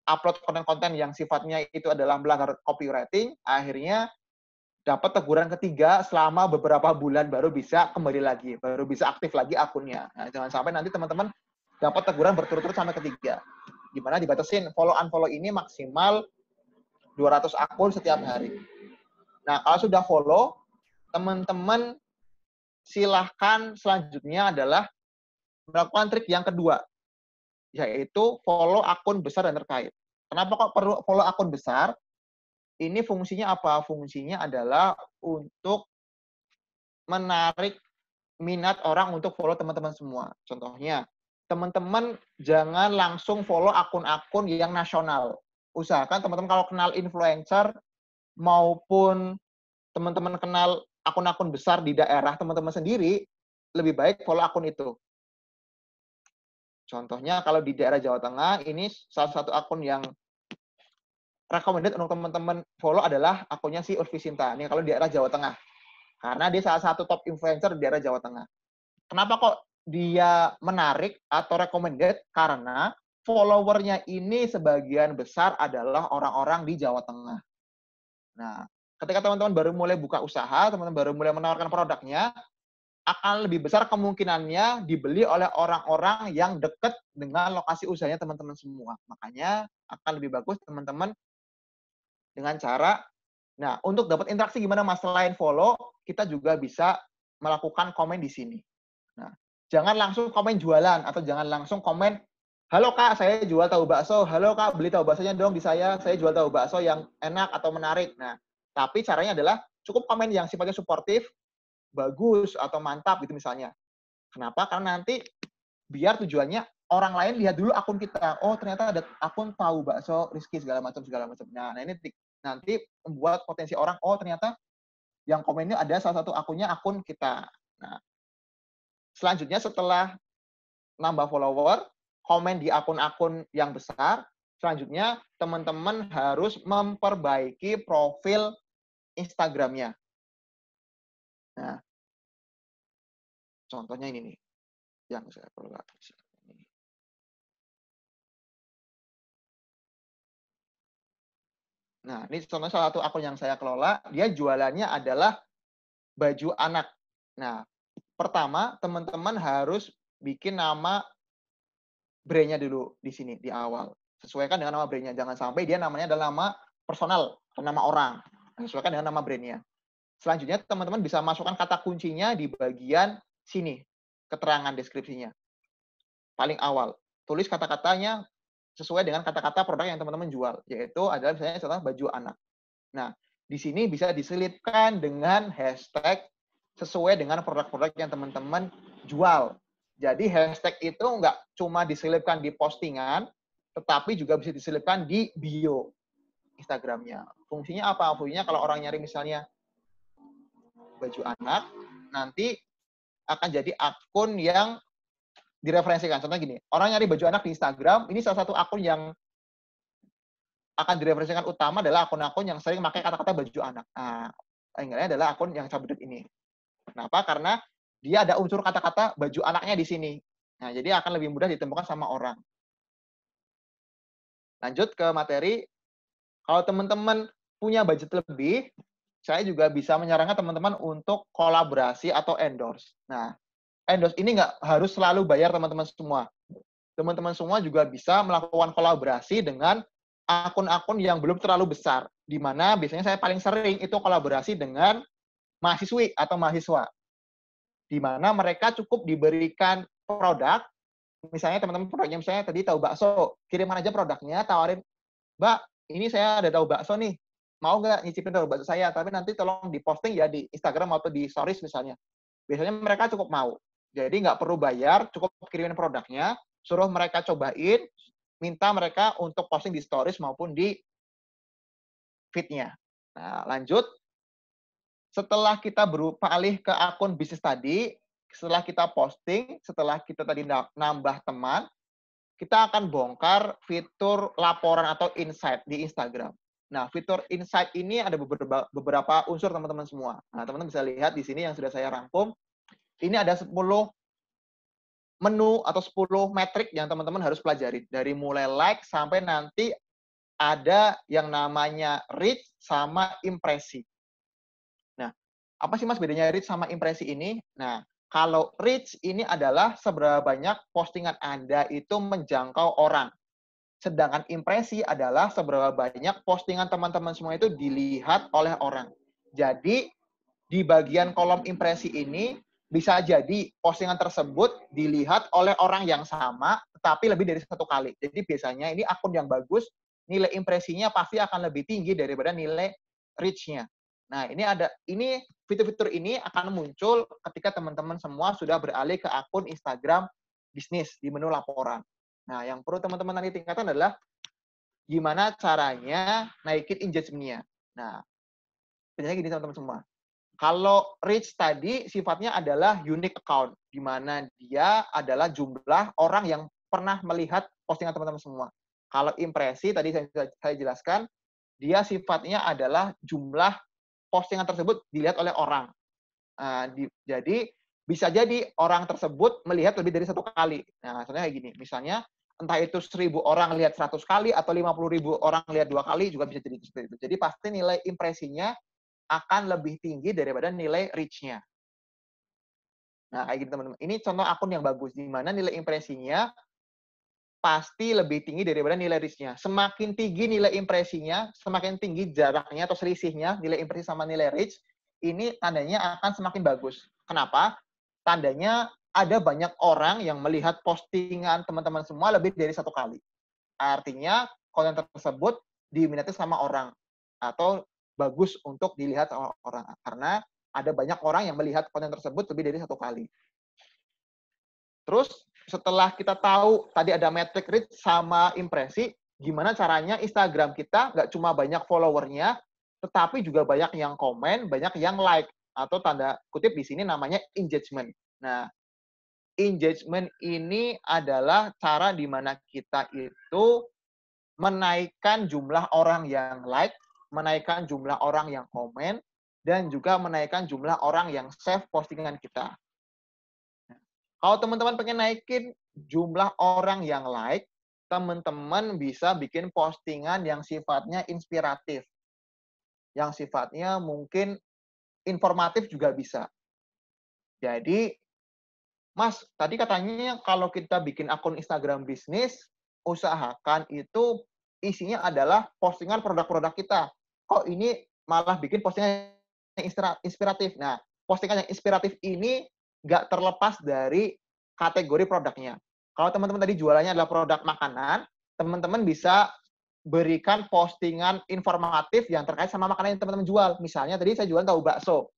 upload konten-konten yang sifatnya itu adalah melanggar copywriting, akhirnya dapat teguran ketiga selama beberapa bulan baru bisa kembali lagi, baru bisa aktif lagi akunnya. Nah, jangan sampai nanti teman-teman dapat teguran berturut-turut sampai ketiga. Gimana dibatasin follow-unfollow ini maksimal 200 akun setiap hari. Nah, kalau sudah follow, teman-teman silahkan selanjutnya adalah melakukan trik yang kedua, yaitu follow akun besar dan terkait. Kenapa kok perlu follow akun besar? Ini fungsinya apa? Fungsinya adalah untuk menarik minat orang untuk follow teman-teman semua. Contohnya, teman-teman jangan langsung follow akun-akun yang nasional. Usahakan teman-teman kalau kenal influencer maupun teman-teman kenal akun-akun besar di daerah teman-teman sendiri, lebih baik follow akun itu. Contohnya kalau di daerah Jawa Tengah, ini salah satu akun yang recommended untuk teman-teman follow adalah akunnya si Urfi Sinta. Ini kalau di daerah Jawa Tengah. Karena dia salah satu top influencer di daerah Jawa Tengah. Kenapa kok dia menarik atau recommended? Karena followernya ini sebagian besar adalah orang-orang di Jawa Tengah. Nah, ketika teman-teman baru mulai buka usaha, teman-teman baru mulai menawarkan produknya, akan lebih besar kemungkinannya dibeli oleh orang-orang yang dekat dengan lokasi usahanya teman-teman semua. Makanya akan lebih bagus teman-teman dengan cara, nah untuk dapat interaksi gimana Mas? Selain follow, kita juga bisa melakukan komen di sini. Nah, jangan langsung komen jualan atau jangan langsung komen, halo Kak, saya jual tahu bakso. Halo Kak, beli tahu baksonya dong di saya jual tahu bakso yang enak atau menarik. Nah, tapi caranya adalah cukup komen yang sifatnya suportif, bagus atau mantap gitu misalnya. Kenapa? Karena nanti biar tujuannya orang lain lihat dulu akun kita. Oh, ternyata ada akun tahu bakso Rizky segala macam. Nah, ini nanti membuat potensi orang, oh ternyata yang komen ini ada salah satu akunnya akun kita. Nah, selanjutnya setelah nambah follower, komen di akun-akun yang besar, selanjutnya teman-teman harus memperbaiki profil Instagramnya. Nah, contohnya ini nih, yang saya perlu. Nah, ini contohnya salah satu akun yang saya kelola, dia jualannya adalah baju anak. Nah, pertama, teman-teman harus bikin nama brand-nya dulu di sini, di awal. Sesuaikan dengan nama brand-nya. Jangan sampai dia namanya adalah nama personal, atau nama orang. Sesuaikan dengan nama brand-nya. Selanjutnya, teman-teman bisa masukkan kata kuncinya di bagian sini, keterangan deskripsinya. Paling awal. Tulis kata-katanya sesuai dengan kata-kata produk yang teman-teman jual, yaitu adalah misalnya contoh baju anak. Nah, di sini bisa diselipkan dengan hashtag sesuai dengan produk-produk yang teman-teman jual. Jadi hashtag itu nggak cuma diselipkan di postingan, tetapi juga bisa diselipkan di bio Instagramnya. Fungsinya apa? Fungsinya kalau orang nyari misalnya baju anak, nanti akan jadi akun yang direferensikan. Contohnya gini, orang nyari baju anak di Instagram, ini salah satu akun yang akan direferensikan utama adalah akun-akun yang sering pakai kata-kata baju anak. Nah, ingatnya adalah akun yang cabut ini. Kenapa? Karena dia ada unsur kata-kata baju anaknya di sini. Nah, jadi akan lebih mudah ditemukan sama orang. Lanjut ke materi. Kalau teman-teman punya budget lebih, saya juga bisa menyarankan teman-teman untuk kolaborasi atau endorse. Nah, endorse ini nggak harus selalu bayar teman-teman semua. Teman-teman semua juga bisa melakukan kolaborasi dengan akun-akun yang belum terlalu besar, di mana biasanya saya paling sering itu kolaborasi dengan mahasiswi atau mahasiswa, di mana mereka cukup diberikan produk, misalnya teman-teman produknya misalnya tadi tahu bakso, kirimkan aja produknya, tawarin, Mbak, ini saya ada tahu bakso nih, mau nggak nyicipin tahu bakso saya, tapi nanti tolong diposting ya di Instagram atau di Stories misalnya. Biasanya mereka cukup mau, jadi nggak perlu bayar, cukup kirimin produknya, suruh mereka cobain, minta mereka untuk posting di stories maupun di feed-nya. Nah, lanjut. Setelah kita beralih ke akun bisnis tadi, setelah kita posting, setelah kita tadi nambah teman, kita akan bongkar fitur laporan atau insight di Instagram. Nah, fitur insight ini ada beberapa unsur teman-teman semua. Nah, teman-teman bisa lihat di sini yang sudah saya rangkum. Ini ada 10 menu atau 10 metrik yang teman-teman harus pelajari. Dari mulai like sampai nanti ada yang namanya reach sama impresi. Nah, apa sih Mas bedanya reach sama impresi ini? Nah, kalau reach ini adalah seberapa banyak postingan Anda itu menjangkau orang. Sedangkan impresi adalah seberapa banyak postingan teman-teman semua itu dilihat oleh orang. Jadi, di bagian kolom impresi ini, bisa jadi postingan tersebut dilihat oleh orang yang sama, tetapi lebih dari satu kali. Jadi biasanya ini akun yang bagus, nilai impresinya pasti akan lebih tinggi daripada nilai reach-nya. Nah, ini fitur-fitur ini akan muncul ketika teman-teman semua sudah beralih ke akun Instagram bisnis di menu laporan. Nah, yang perlu teman-teman nanti tingkatkan adalah gimana caranya naikin engagement-nya. Nah, sebenarnya gini teman-teman semua. Kalau reach tadi sifatnya adalah unique account, di mana dia adalah jumlah orang yang pernah melihat postingan teman-teman semua. Kalau impresi, tadi saya jelaskan, dia sifatnya adalah jumlah postingan tersebut dilihat oleh orang. Jadi, bisa jadi orang tersebut melihat lebih dari satu kali. Nah, contohnya kayak gini, misalnya, entah itu 1.000 orang lihat 100 kali, atau 50.000 orang lihat 2 kali, juga bisa jadi seperti itu. Jadi, pasti nilai impresinya akan lebih tinggi daripada nilai reach-nya. Nah, kayak gitu teman-teman. Ini contoh akun yang bagus, di mana nilai impresinya pasti lebih tinggi daripada nilai reach-nya. Semakin tinggi nilai impresinya, semakin tinggi jaraknya atau selisihnya, nilai impresi sama nilai reach, ini tandanya akan semakin bagus. Kenapa? Tandanya ada banyak orang yang melihat postingan teman-teman semua lebih dari satu kali. Artinya, konten tersebut diminati sama orang. Atau bagus untuk dilihat orang karena ada banyak orang yang melihat konten tersebut lebih dari satu kali. Terus setelah kita tahu tadi ada metric reach sama impresi, gimana caranya Instagram kita nggak cuma banyak followernya, tetapi juga banyak yang komen, banyak yang like, atau tanda kutip di sini namanya engagement. Nah, engagement ini adalah cara di mana kita itu menaikkan jumlah orang yang like, menaikkan jumlah orang yang komen, dan juga menaikkan jumlah orang yang save postingan kita. Kalau teman-teman pengen naikin jumlah orang yang like, teman-teman bisa bikin postingan yang sifatnya inspiratif. Yang sifatnya mungkin informatif juga bisa. Jadi, Mas, tadi katanya kalau kita bikin akun Instagram bisnis, usahakan itu isinya adalah postingan produk-produk kita. Kok ini malah bikin postingan yang inspiratif? Nah, postingan yang inspiratif ini nggak terlepas dari kategori produknya. Kalau teman-teman tadi jualannya adalah produk makanan, teman-teman bisa berikan postingan informatif yang terkait sama makanan yang teman-teman jual. Misalnya tadi saya jualan tahu bakso.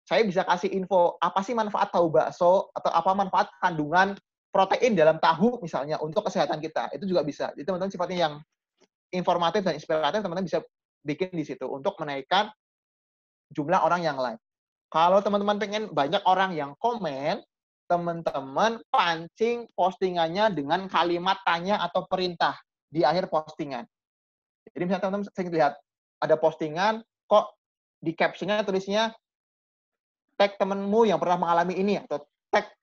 Saya bisa kasih info, apa sih manfaat tahu bakso, atau apa manfaat kandungan protein dalam tahu misalnya untuk kesehatan kita. Itu juga bisa. Jadi teman-teman sifatnya yang informatif dan inspiratif, teman-teman bisa bikin di situ untuk menaikkan jumlah orang yang like. Kalau teman-teman pengen banyak orang yang komen, teman-teman pancing postingannya dengan kalimat tanya atau perintah di akhir postingan. Jadi misalnya teman-teman sering lihat ada postingan, kok di caption-nya tulisnya tag temanmu yang pernah mengalami ini, atau tag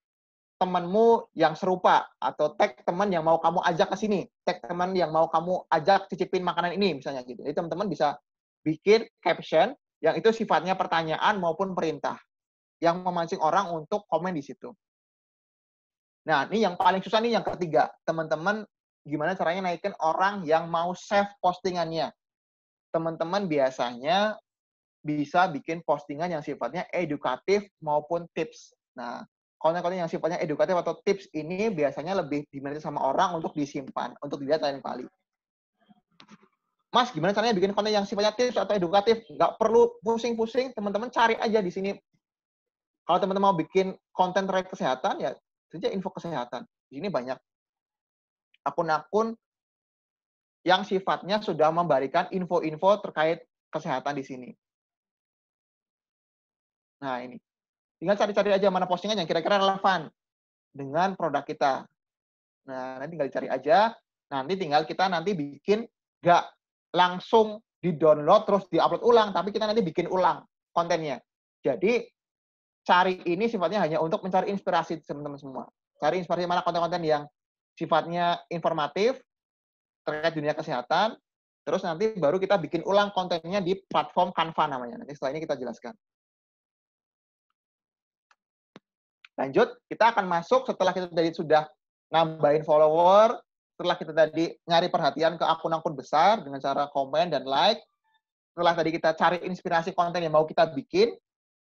temanmu yang serupa, atau tag teman yang mau kamu ajak ke sini, tag teman yang mau kamu ajak cicipin makanan ini, misalnya gitu. Jadi teman-teman bisa bikin caption yang itu sifatnya pertanyaan maupun perintah, yang memancing orang untuk komen di situ. Nah, ini yang paling susah nih, yang ketiga. Teman-teman, gimana caranya naikin orang yang mau save postingannya? Teman-teman biasanya bisa bikin postingan yang sifatnya edukatif maupun tips. Nah, konten-konten yang sifatnya edukatif atau tips ini biasanya lebih diminati sama orang untuk disimpan, untuk dilihat lain kali. Mas, gimana caranya bikin konten yang sifatnya tips atau edukatif? Nggak perlu pusing-pusing, teman-teman cari aja di sini. Kalau teman-teman mau bikin konten terkait kesehatan, ya saja info kesehatan. Di sini banyak akun-akun yang sifatnya sudah memberikan info-info terkait kesehatan di sini. Nah, ini. Tinggal cari-cari aja mana postingan yang kira-kira relevan dengan produk kita. Nah, nanti tinggal dicari aja. Nanti tinggal kita nanti bikin, nggak langsung di-download terus di-upload ulang, tapi kita nanti bikin ulang kontennya. Jadi, cari ini sifatnya hanya untuk mencari inspirasi teman-teman semua. Cari inspirasi mana konten-konten yang sifatnya informatif terkait dunia kesehatan, terus nanti baru kita bikin ulang kontennya di platform Canva namanya. Nanti setelah ini kita jelaskan. Lanjut, kita akan masuk setelah kita tadi sudah nambahin follower, setelah kita tadi nyari perhatian ke akun-akun besar dengan cara komen dan like, setelah tadi kita cari inspirasi konten yang mau kita bikin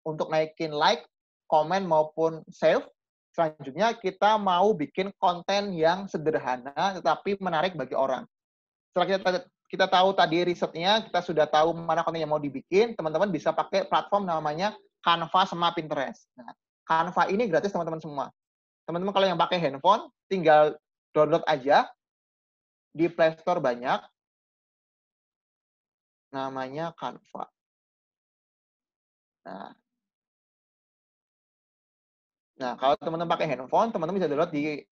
untuk naikin like, komen maupun save, selanjutnya kita mau bikin konten yang sederhana tetapi menarik bagi orang. Setelah kita tahu tadi risetnya, kita sudah tahu mana konten yang mau dibikin, teman-teman bisa pakai platform namanya Canva sama Pinterest. Nah, Canva ini gratis teman-teman semua. Teman-teman kalau yang pakai handphone, tinggal download aja. Di Play Store banyak. Namanya Canva. Nah, kalau teman-teman pakai handphone, teman-teman bisa download di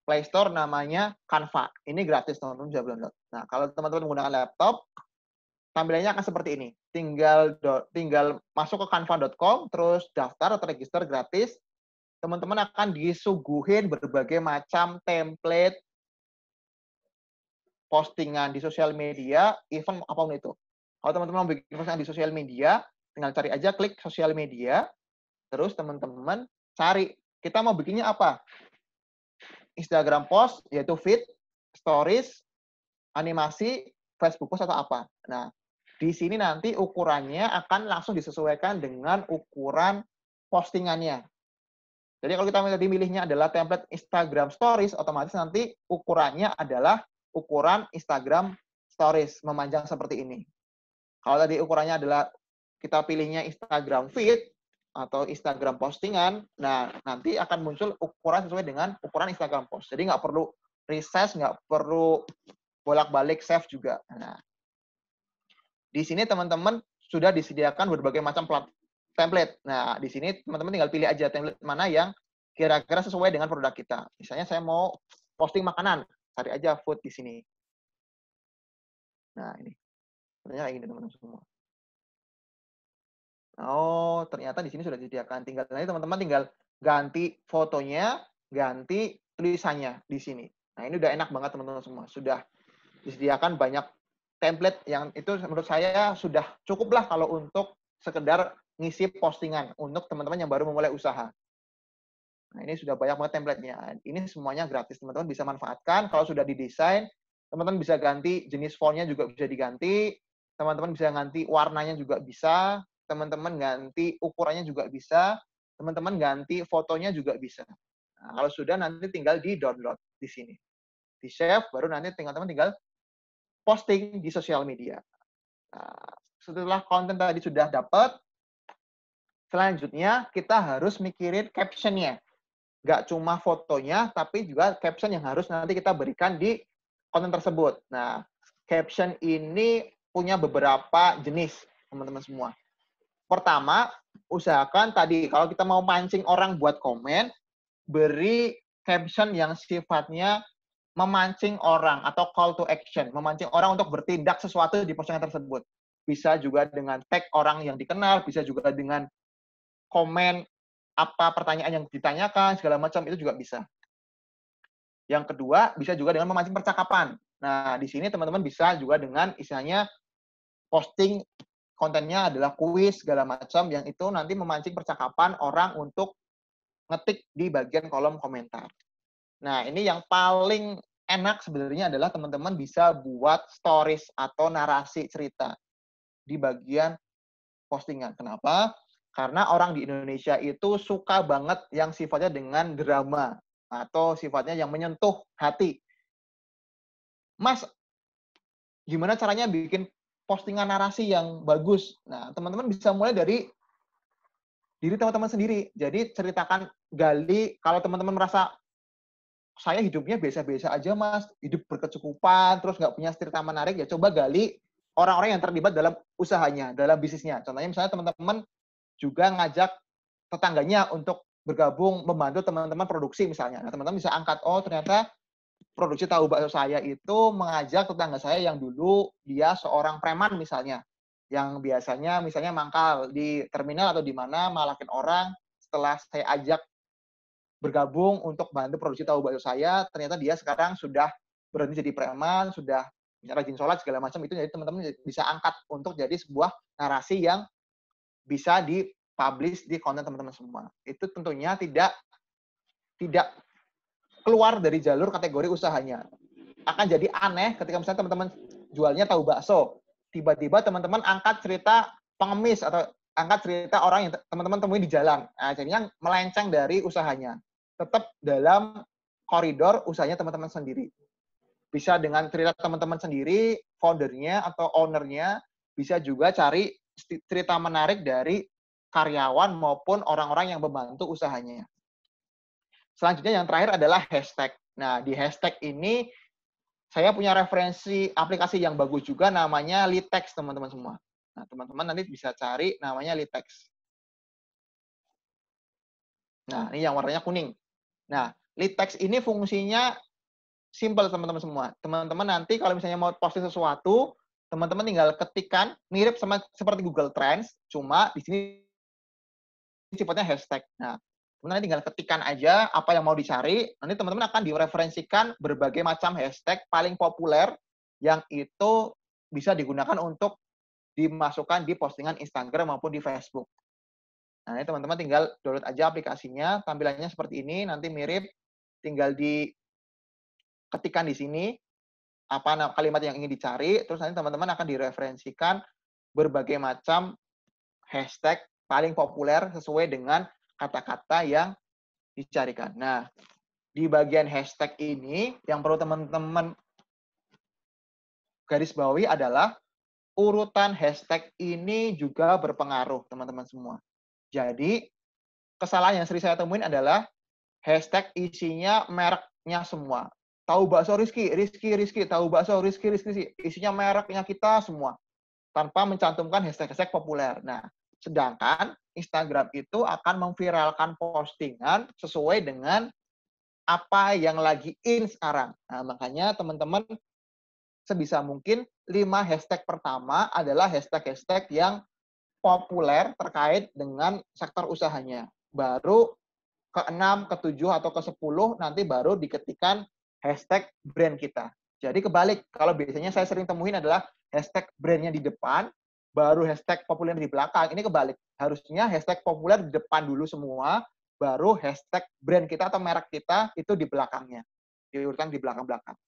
Play Store namanya Canva. Ini gratis, teman-teman bisa download. Nah, kalau teman-teman menggunakan laptop, tampilannya akan seperti ini. Tinggal masuk ke canva.com, terus daftar atau register gratis. Teman-teman akan disuguhin berbagai macam template postingan di sosial media, event apapun itu. Kalau teman-teman mau bikin postingan di sosial media, tinggal cari aja, klik sosial media, terus teman-teman cari, kita mau bikinnya apa? Instagram post, yaitu feed, stories, animasi, Facebook post atau apa. Nah, di sini nanti ukurannya akan langsung disesuaikan dengan ukuran postingannya. Jadi kalau kita tadi milihnya adalah template Instagram Stories, otomatis nanti ukurannya adalah ukuran Instagram Stories, memanjang seperti ini. Kalau tadi ukurannya adalah kita pilihnya Instagram Feed, atau Instagram postingan, nah nanti akan muncul ukuran sesuai dengan ukuran Instagram post. Jadi nggak perlu resize, nggak perlu bolak-balik save juga. Nah, di sini teman-teman sudah disediakan berbagai macam template. Nah, di sini teman-teman tinggal pilih aja template mana yang kira-kira sesuai dengan produk kita. Misalnya saya mau posting makanan, cari aja food di sini. Nah, ini. Ternyata kayak gini teman-teman semua. Oh, ternyata di sini sudah disediakan. Tinggal nanti teman-teman tinggal ganti fotonya, ganti tulisannya di sini. Nah, ini udah enak banget teman-teman semua. Sudah disediakan banyak template yang itu menurut saya sudah cukup lah kalau untuk sekedar ngisi postingan untuk teman-teman yang baru memulai usaha. Nah, ini sudah banyak banget template-nya. Ini semuanya gratis. Teman-teman bisa manfaatkan. Kalau sudah didesain, teman-teman bisa ganti jenis font-nya juga bisa diganti. Teman-teman bisa ganti warnanya juga bisa. Teman-teman ganti ukurannya juga bisa. Teman-teman ganti fotonya juga bisa. Nah, kalau sudah nanti tinggal di-download di sini. Di-save, baru nanti teman-teman tinggal posting di sosial media. Nah, setelah konten tadi sudah dapat, selanjutnya kita harus mikirin caption-nya. Nggak cuma fotonya, tapi juga caption yang harus nanti kita berikan di konten tersebut. Nah, caption ini punya beberapa jenis, teman-teman semua. Pertama, usahakan tadi, kalau kita mau mancing orang buat komen, beri caption yang sifatnya memancing orang atau call to action, memancing orang untuk bertindak sesuatu di postingan tersebut. Bisa juga dengan tag orang yang dikenal, bisa juga dengan komen apa pertanyaan yang ditanyakan, segala macam, itu juga bisa. Yang kedua, bisa juga dengan memancing percakapan. Nah, di sini teman-teman bisa juga dengan istilahnya posting kontennya adalah kuis, segala macam, yang itu nanti memancing percakapan orang untuk ngetik di bagian kolom komentar. Nah, ini yang paling enak sebenarnya adalah teman-teman bisa buat stories atau narasi cerita di bagian postingan. Kenapa? Karena orang di Indonesia itu suka banget yang sifatnya dengan drama atau sifatnya yang menyentuh hati. Mas, gimana caranya bikin postingan narasi yang bagus? Nah, teman-teman bisa mulai dari diri teman-teman sendiri. Jadi ceritakan, gali, kalau teman-teman merasa saya hidupnya biasa-biasa aja, Mas, hidup berkecukupan, terus nggak punya cerita menarik, ya coba gali orang-orang yang terlibat dalam usahanya, dalam bisnisnya. Contohnya misalnya teman-teman juga ngajak tetangganya untuk bergabung membantu teman-teman produksi misalnya. Nah, teman-teman bisa angkat, oh ternyata produksi tahu bakso saya itu mengajak tetangga saya yang dulu dia seorang preman misalnya, yang biasanya misalnya mangkal di terminal atau di mana malakin orang. Setelah saya ajak bergabung untuk bantu produksi tahu bakso saya, ternyata dia sekarang sudah berhenti jadi preman, sudah rajin sholat segala macam. Itu jadi teman-teman bisa angkat untuk jadi sebuah narasi yang bisa dipublish di konten teman-teman semua. Itu tentunya tidak keluar dari jalur kategori usahanya. Akan jadi aneh ketika misalnya teman-teman jualnya tahu bakso, tiba-tiba teman-teman angkat cerita pengemis atau angkat cerita orang yang teman-teman temui di jalan. Nah, jadinya melenceng dari usahanya. Tetap dalam koridor usahanya teman-teman sendiri. Bisa dengan cerita teman-teman sendiri, foundernya atau ownernya, bisa juga cari cerita menarik dari karyawan maupun orang-orang yang membantu usahanya. Selanjutnya yang terakhir adalah hashtag. Nah, di hashtag ini saya punya referensi aplikasi yang bagus juga namanya Litex, teman-teman semua. Nah, teman-teman nanti bisa cari namanya Litex. Nah, ini yang warnanya kuning. Nah, Litex ini fungsinya simple, teman-teman semua. Teman-teman nanti kalau misalnya mau posting sesuatu, teman-teman tinggal ketikkan, mirip sama seperti Google Trends, cuma di sini sifatnya hashtag. Nah, teman-teman tinggal ketikkan aja apa yang mau dicari, nanti teman-teman akan direferensikan berbagai macam hashtag paling populer yang itu bisa digunakan untuk dimasukkan di postingan Instagram maupun di Facebook. Nah, ini teman-teman tinggal download aja aplikasinya, tampilannya seperti ini, nanti mirip, tinggal diketikkan di sini, apa kalimat yang ingin dicari, terus nanti teman-teman akan direferensikan berbagai macam hashtag paling populer sesuai dengan kata-kata yang dicarikan. Nah, di bagian hashtag ini, yang perlu teman-teman garis bawahi adalah urutan hashtag ini juga berpengaruh, teman-teman semua. Jadi, kesalahan yang sering saya temuin adalah hashtag isinya mereknya semua. Tahu bakso Rizky, tahu bakso Rizky, isinya mereknya kita semua. Tanpa mencantumkan hashtag-hashtag populer. Nah, sedangkan Instagram itu akan memviralkan postingan sesuai dengan apa yang lagi in sekarang. Nah, makanya teman-teman sebisa mungkin 5 hashtag pertama adalah hashtag-hashtag yang populer terkait dengan sektor usahanya. Baru ke-6, ke-7, atau ke-10 nanti baru diketikkan hashtag brand kita. Jadi kebalik, kalau biasanya saya sering temuin adalah hashtag brandnya di depan, baru hashtag populer di belakang. Ini kebalik. Harusnya hashtag populer di depan dulu semua, baru hashtag brand kita atau merek kita itu di belakangnya. Diurutkan di belakang-belakang.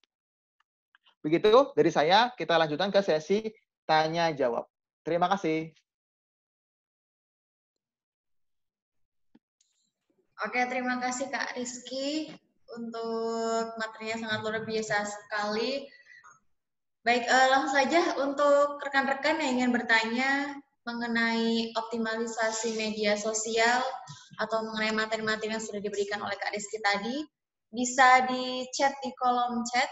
Begitu dari saya, kita lanjutkan ke sesi tanya-jawab. Terima kasih. Oke, terima kasih Kak Rizky untuk materinya sangat luar biasa sekali. Baik, langsung saja untuk rekan-rekan yang ingin bertanya mengenai optimalisasi media sosial atau mengenai materi-materi yang sudah diberikan oleh Kak Rizky tadi, bisa di chat di kolom chat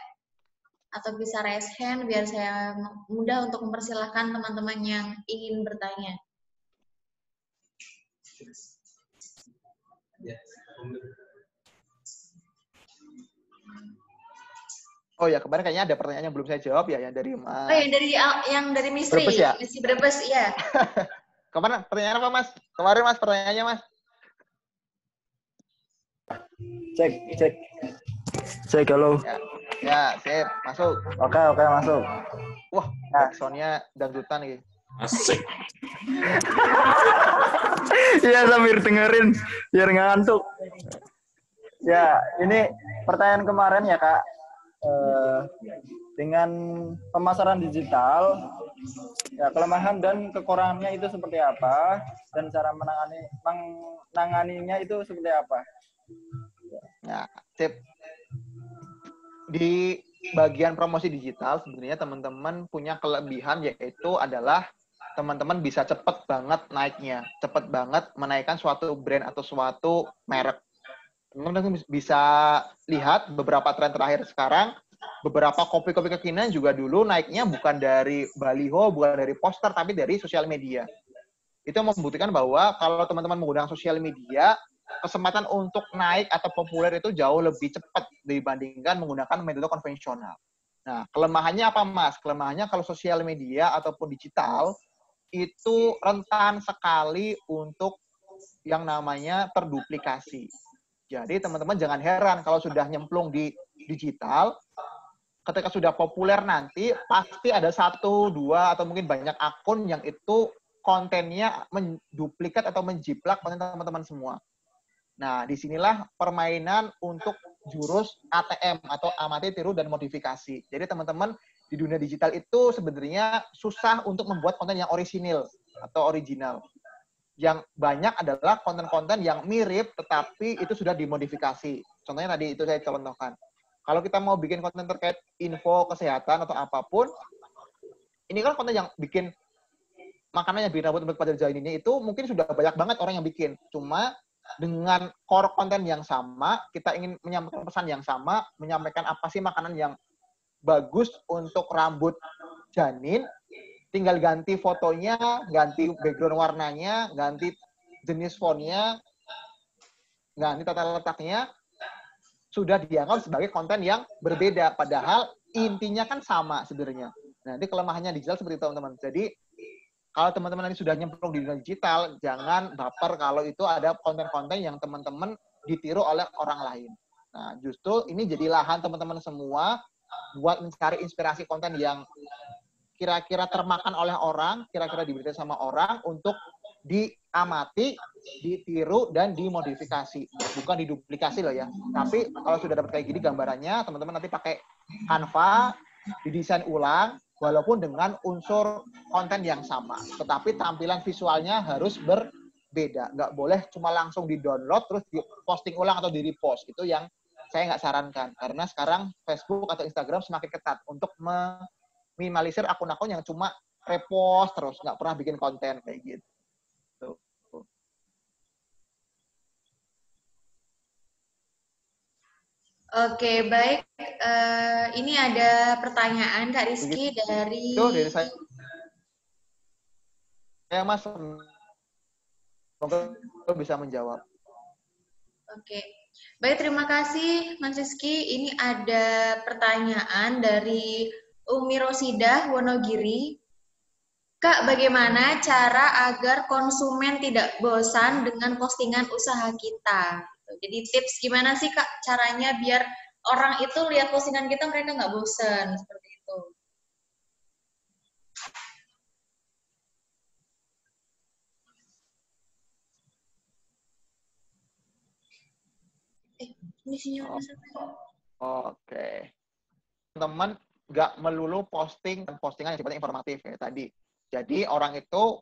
atau bisa raise hand biar saya mudah untuk mempersilahkan teman-teman yang ingin bertanya. Oh ya, kemarin kayaknya ada pertanyaan yang belum saya jawab ya, yang dari Mas. Oh, yang dari Mistri. Brebes ya? Mistri Brebes, iya. Kemarin pertanyaan apa, Mas? Kemarin Mas pertanyaannya, Mas. Cek, halo. Ya, sip, masuk. Oke, masuk. Wah, backsound-nya dangdutan gitu. Asik. Iya, sambil dengerin biar nggak ngantuk. Ya, ini pertanyaan kemarin ya Kak. Dengan pemasaran digital, ya kelemahan dan kekurangannya itu seperti apa, dan cara menanganinya itu seperti apa? Ya, sip. Di bagian promosi digital sebenarnya teman-teman punya kelebihan, yaitu adalah teman-teman bisa cepat banget naiknya, cepat banget menaikkan suatu brand atau suatu merek. Teman-teman bisa lihat beberapa tren terakhir sekarang, beberapa kopi-kopi kekinian juga dulu naiknya bukan dari baliho, bukan dari poster, tapi dari sosial media. Itu membuktikan bahwa kalau teman-teman menggunakan sosial media, kesempatan untuk naik atau populer itu jauh lebih cepat dibandingkan menggunakan metode konvensional. Nah, kelemahannya apa, Mas? Kelemahannya kalau sosial media ataupun digital, itu rentan sekali untuk yang namanya terduplikasi. Jadi, teman-teman jangan heran kalau sudah nyemplung di digital, ketika sudah populer nanti, pasti ada 1, 2, atau mungkin banyak akun yang itu kontennya menduplikat atau menjiplak konten teman-teman semua. Nah, disinilah permainan untuk jurus ATM atau amati, tiru, dan modifikasi. Jadi teman-teman di dunia digital itu sebenarnya susah untuk membuat konten yang orisinil atau original. Yang banyak adalah konten-konten yang mirip tetapi itu sudah dimodifikasi. Contohnya tadi itu saya contohkan. Kalau kita mau bikin konten terkait info kesehatan atau apapun, ini kan konten yang bikin makanan yang bikin rambut pada jalan ini itu mungkin sudah banyak banget orang yang bikin. Cuma dengan core konten yang sama, kita ingin menyampaikan pesan yang sama, menyampaikan apa sih makanan yang bagus untuk rambut janin, tinggal ganti fotonya, ganti background warnanya, ganti jenis fontnya, ganti tata letaknya, sudah dianggap sebagai konten yang berbeda. Padahal intinya kan sama sebenarnya. Nah, ini kelemahannya digital seperti itu, teman-teman. Jadi, kalau teman-teman nanti sudah nyemplung di dunia digital, jangan baper kalau itu ada konten-konten yang teman-teman ditiru oleh orang lain. Nah, justru ini jadi lahan teman-teman semua buat mencari inspirasi konten yang kira-kira termakan oleh orang, kira-kira diberikan sama orang untuk diamati, ditiru, dan dimodifikasi. Bukan diduplikasi loh ya. Tapi kalau sudah dapat kayak gini gambarannya, teman-teman nanti pakai Canva, didesain ulang, walaupun dengan unsur konten yang sama. Tetapi tampilan visualnya harus berbeda. Nggak boleh cuma langsung di-download, terus di-posting ulang atau di-repost. Itu yang saya nggak sarankan. Karena sekarang Facebook atau Instagram semakin ketat untuk meminimalisir akun-akun yang cuma repost terus, nggak pernah bikin konten kayak gitu. Oke, baik. Ini ada pertanyaan Kak Rizky dari... Itu dari saya Mas, semoga bisa menjawab. Oke. Baik, terima kasih Mas Rizky. Ini ada pertanyaan dari Umi Rosidah Wonogiri. Kak, bagaimana cara agar konsumen tidak bosan dengan postingan usaha kita? Jadi tips gimana sih Kak caranya biar orang itu lihat postingan kita mereka nggak bosan seperti itu? Ini sinyalnya sampai. Oke. Teman nggak melulu postingan yang sifatnya informatif kayak tadi. Jadi orang itu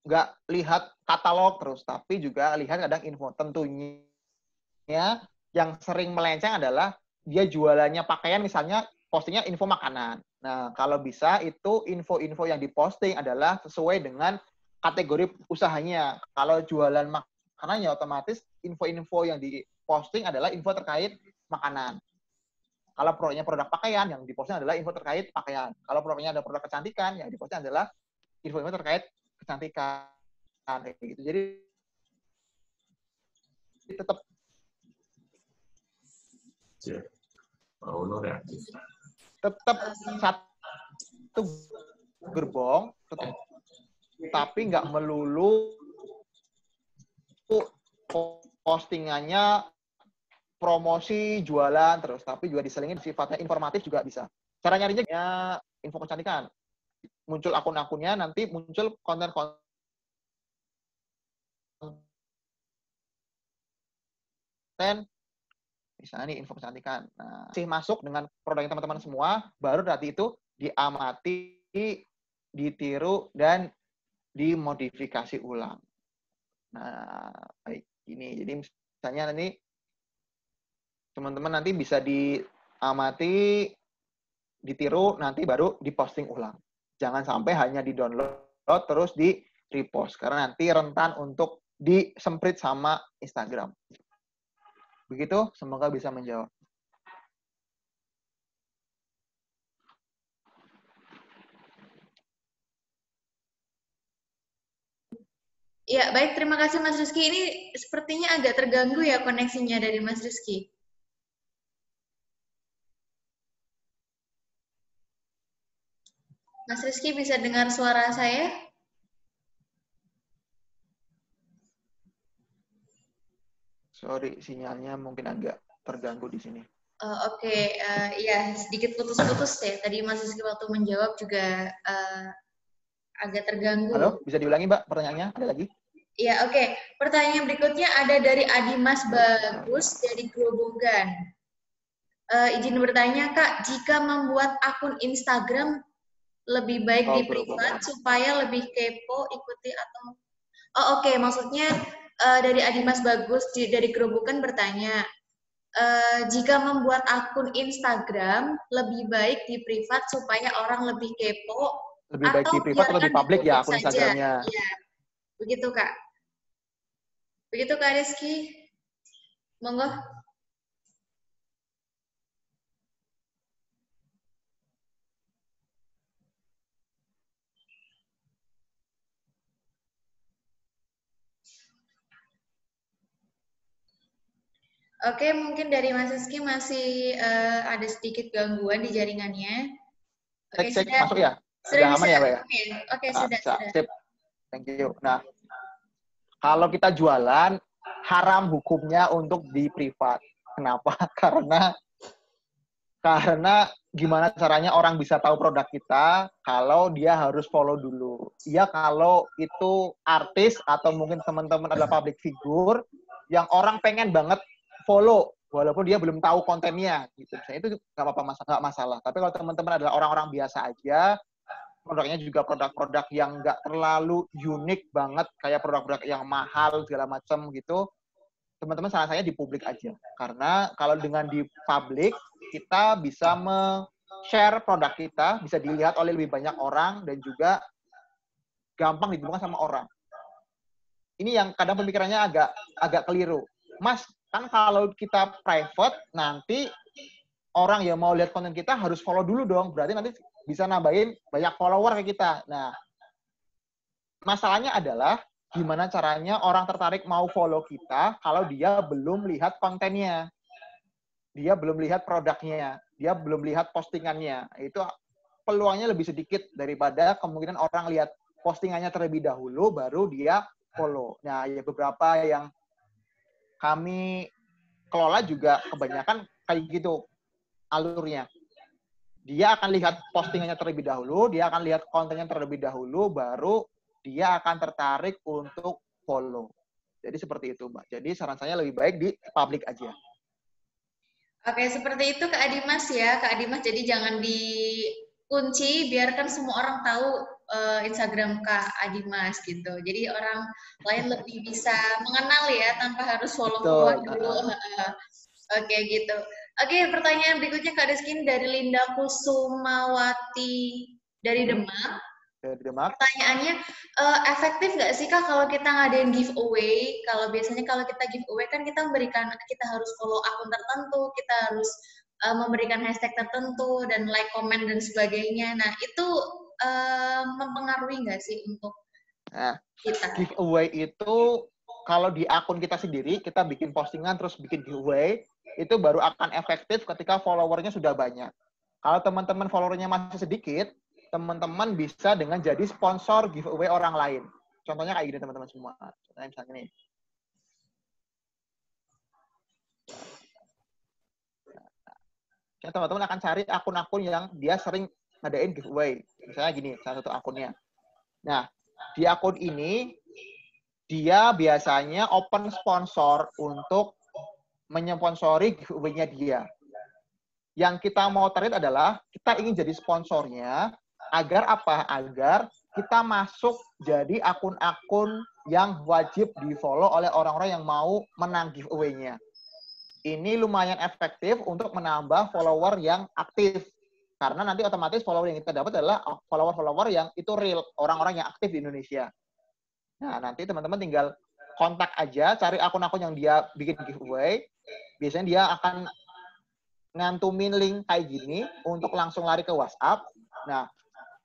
nggak lihat katalog terus, tapi juga lihat kadang info. Tentunya yang sering melenceng adalah dia jualannya pakaian, misalnya postingnya info makanan. Nah, kalau bisa itu info-info yang diposting adalah sesuai dengan kategori usahanya. Kalau jualan makanannya otomatis info-info yang diposting adalah info terkait makanan. Kalau produknya produk pakaian, yang diposting adalah info terkait pakaian. Kalau produknya ada produk kecantikan, yang diposting adalah info-info terkait kecantikan. Kayak gitu. Jadi tetap tetap satu gerbong, tapi nggak melulu postingannya promosi jualan terus, tapi juga diselingin sifatnya informatif juga bisa. Cara nyarinya info kecantikan, muncul akun-akunnya, nanti muncul konten-konten misalnya nih info kecantikan. Nah, masih masuk dengan produknya teman-teman semua, baru nanti itu diamati, ditiru, dan dimodifikasi ulang. Nah, baik ini. Jadi misalnya nanti teman-teman nanti bisa diamati, ditiru, nanti baru diposting ulang. Jangan sampai hanya di-download terus di-repost, karena nanti rentan untuk disemprit sama Instagram. Begitu, semoga bisa menjawab. Ya, baik. Terima kasih Mas Rizky. Ini sepertinya agak terganggu ya koneksinya dari Mas Rizky. Mas Rizky bisa dengar suara saya? Sorry, sinyalnya mungkin agak terganggu di sini. Oke, ya sedikit putus-putus ya. Tadi Mas Rizky waktu menjawab juga agak terganggu. Halo, bisa diulangi Mbak pertanyaannya? Ada lagi? Ya, oke. Pertanyaan berikutnya ada dari Adimas Bagus dari Grobogan. Izin bertanya, Kak, jika membuat akun Instagram lebih baik di privat supaya lebih kepo ikuti atau... Oh, oke. Maksudnya dari Adimas Bagus dari Grobogan bertanya, jika membuat akun Instagram lebih baik di privat supaya orang lebih kepo lebih baik di privat atau di publik ya akun Instagramnya? Iya, begitu Kak. Begitu Kak Rizky. Monggo. Oke, mungkin dari Mas Rizky masih ada sedikit gangguan di jaringannya. Oke, sudah masuk ya? Sudah aman ya, Mbak ya? Oke, sudah. Sip. Thank you. Nah, kalau kita jualan, haram hukumnya untuk di privat. Kenapa? Karena gimana caranya orang bisa tahu produk kita kalau dia harus follow dulu. Ya kalau itu artis atau mungkin teman-teman adalah public figure yang orang pengen banget follow walaupun dia belum tahu kontennya gitu. Misalnya itu nggak apa-apa, nggak masalah. Tapi kalau teman-teman adalah orang-orang biasa aja, produknya juga produk-produk yang nggak terlalu unik banget kayak produk-produk yang mahal segala macam gitu, teman-teman saran saya di publik aja. Karena kalau dengan di publik kita bisa share produk kita, bisa dilihat oleh lebih banyak orang dan juga gampang ditemukan sama orang. Ini yang kadang pemikirannya agak keliru. Mas, Kan kalau kita private, nanti orang yang mau lihat konten kita harus follow dulu dong. Berarti nanti bisa nambahin banyak follower ke kita. Nah, masalahnya adalah gimana caranya orang tertarik mau follow kita kalau dia belum lihat kontennya. Dia belum lihat produknya, dia belum lihat postingannya. Itu peluangnya lebih sedikit daripada kemungkinan orang lihat postingannya terlebih dahulu, baru dia follow. Nah, ya beberapa yang kami kelola juga kebanyakan kayak gitu alurnya. Dia akan lihat postingannya terlebih dahulu, dia akan lihat kontennya terlebih dahulu, baru dia akan tertarik untuk follow. Jadi seperti itu, Mbak. Jadi saran saya lebih baik di public aja. Oke, seperti itu Kak Adimas ya, Kak Adimas. Jadi jangan dikunci, biarkan semua orang tahu Instagram Kak Adimas gitu. Jadi orang lain lebih bisa mengenal ya tanpa harus follow dulu. Oke, gitu. Oke, pertanyaan berikutnya Kak Rizky dari Linda Kusumawati dari Demak. Pertanyaannya, efektif nggak sih Kak kalau kita ngadain giveaway? Kalau biasanya kalau kita giveaway kan kita harus follow akun tertentu, kita harus memberikan hashtag tertentu dan like, komen dan sebagainya. Nah itu mempengaruhi nggak sih untuk kita? Giveaway itu kalau di akun kita sendiri kita bikin postingan terus bikin giveaway itu baru akan efektif ketika followernya sudah banyak. Kalau teman-teman followernya masih sedikit, teman-teman bisa dengan jadi sponsor giveaway orang lain. Contohnya kayak gini teman-teman semua. Contohnya misalnya nih. Teman-teman akan cari akun-akun yang dia sering ngadain giveaway. Misalnya gini, salah satu akunnya. Nah, di akun ini dia biasanya open sponsor untuk menyponsori giveaway-nya dia. Yang kita mau target adalah kita ingin jadi sponsornya agar apa? Agar kita masuk jadi akun-akun yang wajib di-follow oleh orang-orang yang mau menang giveaway-nya. Ini lumayan efektif untuk menambah follower yang aktif. Karena nanti otomatis follower yang kita dapat adalah follower-follower yang itu real, orang-orang yang aktif di Indonesia. Nah, nanti teman-teman tinggal kontak aja, cari akun-akun yang dia bikin giveaway. Biasanya dia akan ngantumin link kayak gini untuk langsung lari ke WhatsApp. Nah,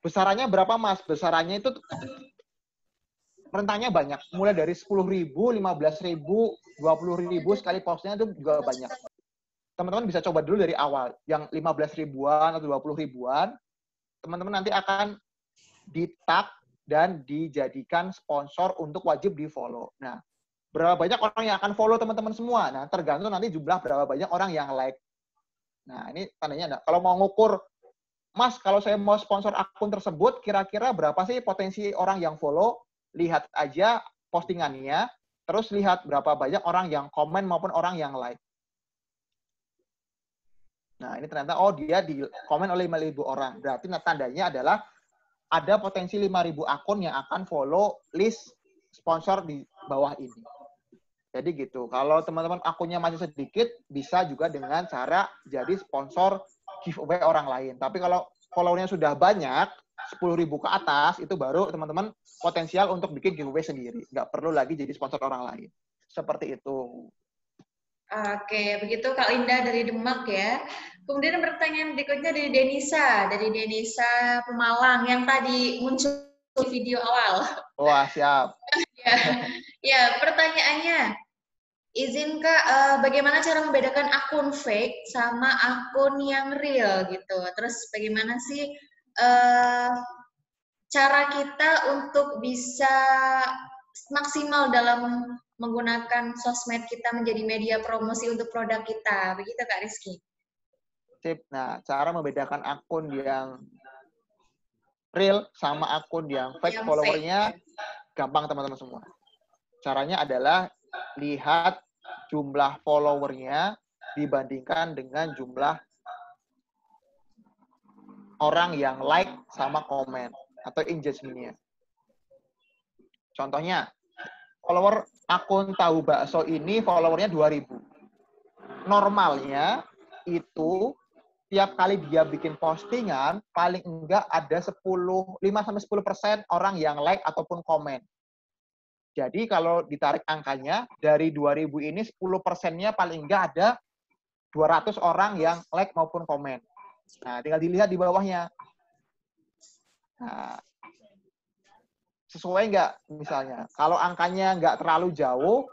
besarannya berapa, Mas? Besarannya itu rentangnya banyak. Mulai dari 10.000, 15.000, 20.000 sekali postingnya itu juga banyak. Teman-teman bisa coba dulu dari awal. Yang 15 ribuan atau 20 ribuan, teman-teman nanti akan di-tag dan dijadikan sponsor untuk wajib di-follow. Nah, berapa banyak orang yang akan follow teman-teman semua? Nah, tergantung nanti jumlah berapa banyak orang yang like. Nah, ini tandanya ada. Kalau mau ngukur, Mas, kalau saya mau sponsor akun tersebut, kira-kira berapa sih potensi orang yang follow? Lihat aja postingannya, terus lihat berapa banyak orang yang komen maupun orang yang like. Nah, ini ternyata, oh dia di komen oleh 5.000 orang. Berarti tandanya adalah ada potensi 5.000 akun yang akan follow list sponsor di bawah ini. Jadi gitu. Kalau teman-teman akunnya masih sedikit, bisa juga dengan cara jadi sponsor giveaway orang lain. Tapi kalau followernya sudah banyak, 10.000 ke atas, itu baru teman-teman potensial untuk bikin giveaway sendiri. Nggak perlu lagi jadi sponsor orang lain. Seperti itu. Oke, begitu Kak Linda dari Demak ya. Kemudian pertanyaan berikutnya dari Denisa Pemalang yang tadi muncul di video awal. Wah, siap. Ya, pertanyaannya, izin Kak, bagaimana cara membedakan akun fake sama akun yang real gitu? Terus bagaimana sih cara kita untuk bisa maksimal dalam menggunakan sosmed kita menjadi media promosi untuk produk kita? Begitu Kak Rizky. Sip. Nah, cara membedakan akun yang real sama akun yang fake followernya gampang teman-teman semua. Caranya adalah lihat jumlah followernya dibandingkan dengan jumlah orang yang like sama komen atau engagement-nya. Contohnya, follower akun Tahu Bakso ini followernya 2.000. Normalnya itu tiap kali dia bikin postingan, paling enggak ada 5-10% orang yang like ataupun komen. Jadi kalau ditarik angkanya, dari 2.000 ini 10%-nya paling enggak ada 200 orang yang like maupun komen. Nah, tinggal dilihat di bawahnya. Nah, sesuai nggak misalnya? Kalau angkanya nggak terlalu jauh,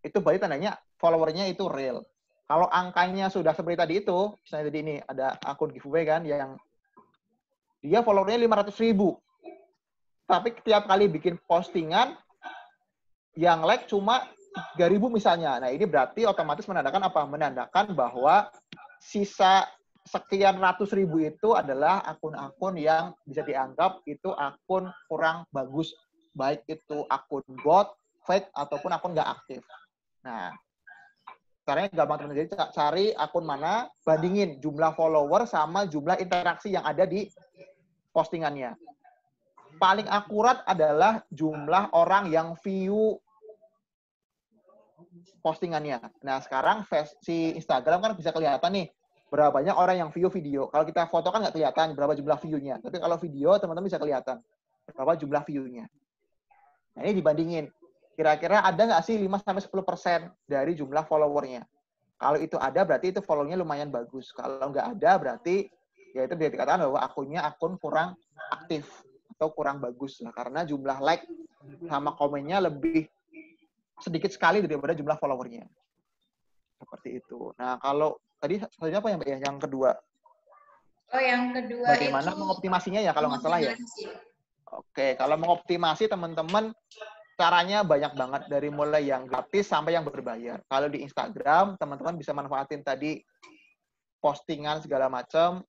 itu berarti tandanya followernya itu real. Kalau angkanya sudah seperti tadi itu, misalnya tadi ini ada akun giveaway kan, yang dia followernya 500.000. Tapi setiap kali bikin postingan, yang like cuma 3.000 misalnya. Nah, ini berarti otomatis menandakan apa? Menandakan bahwa sisa sekian ratus ribu itu adalah akun-akun yang bisa dianggap itu akun kurang bagus. Baik itu akun bot, fake, ataupun akun nggak aktif. Nah, caranya gampang teman-teman. Jadi cari akun mana, bandingin jumlah follower sama jumlah interaksi yang ada di postingannya. Paling akurat adalah jumlah orang yang view postingannya. Nah, sekarang si Instagram kan bisa kelihatan nih berapa banyak orang yang view video. Kalau kita foto kan nggak kelihatan berapa jumlah view-nya. Tapi kalau video, teman-teman bisa kelihatan berapa jumlah view-nya. Nah, ini dibandingin. Kira-kira ada nggak sih 5-10% dari jumlah followernya? Kalau itu ada, berarti itu follow-nya lumayan bagus. Kalau nggak ada, berarti ya itu bisa dikatakan bahwa akunnya akun kurang aktif atau kurang bagus lah, karena jumlah like sama komennya lebih sedikit sekali daripada jumlah followernya. Seperti itu. Nah, kalau tadi selanjutnya apa ya, Mbak ya? Yang kedua. Oh, yang kedua bagaimana itu mengoptimasinya ya kalau nggak salah ya? Oke, kalau mengoptimasi teman-teman caranya banyak banget, dari mulai yang gratis sampai yang berbayar. Kalau di Instagram, teman-teman bisa manfaatin tadi postingan segala macam.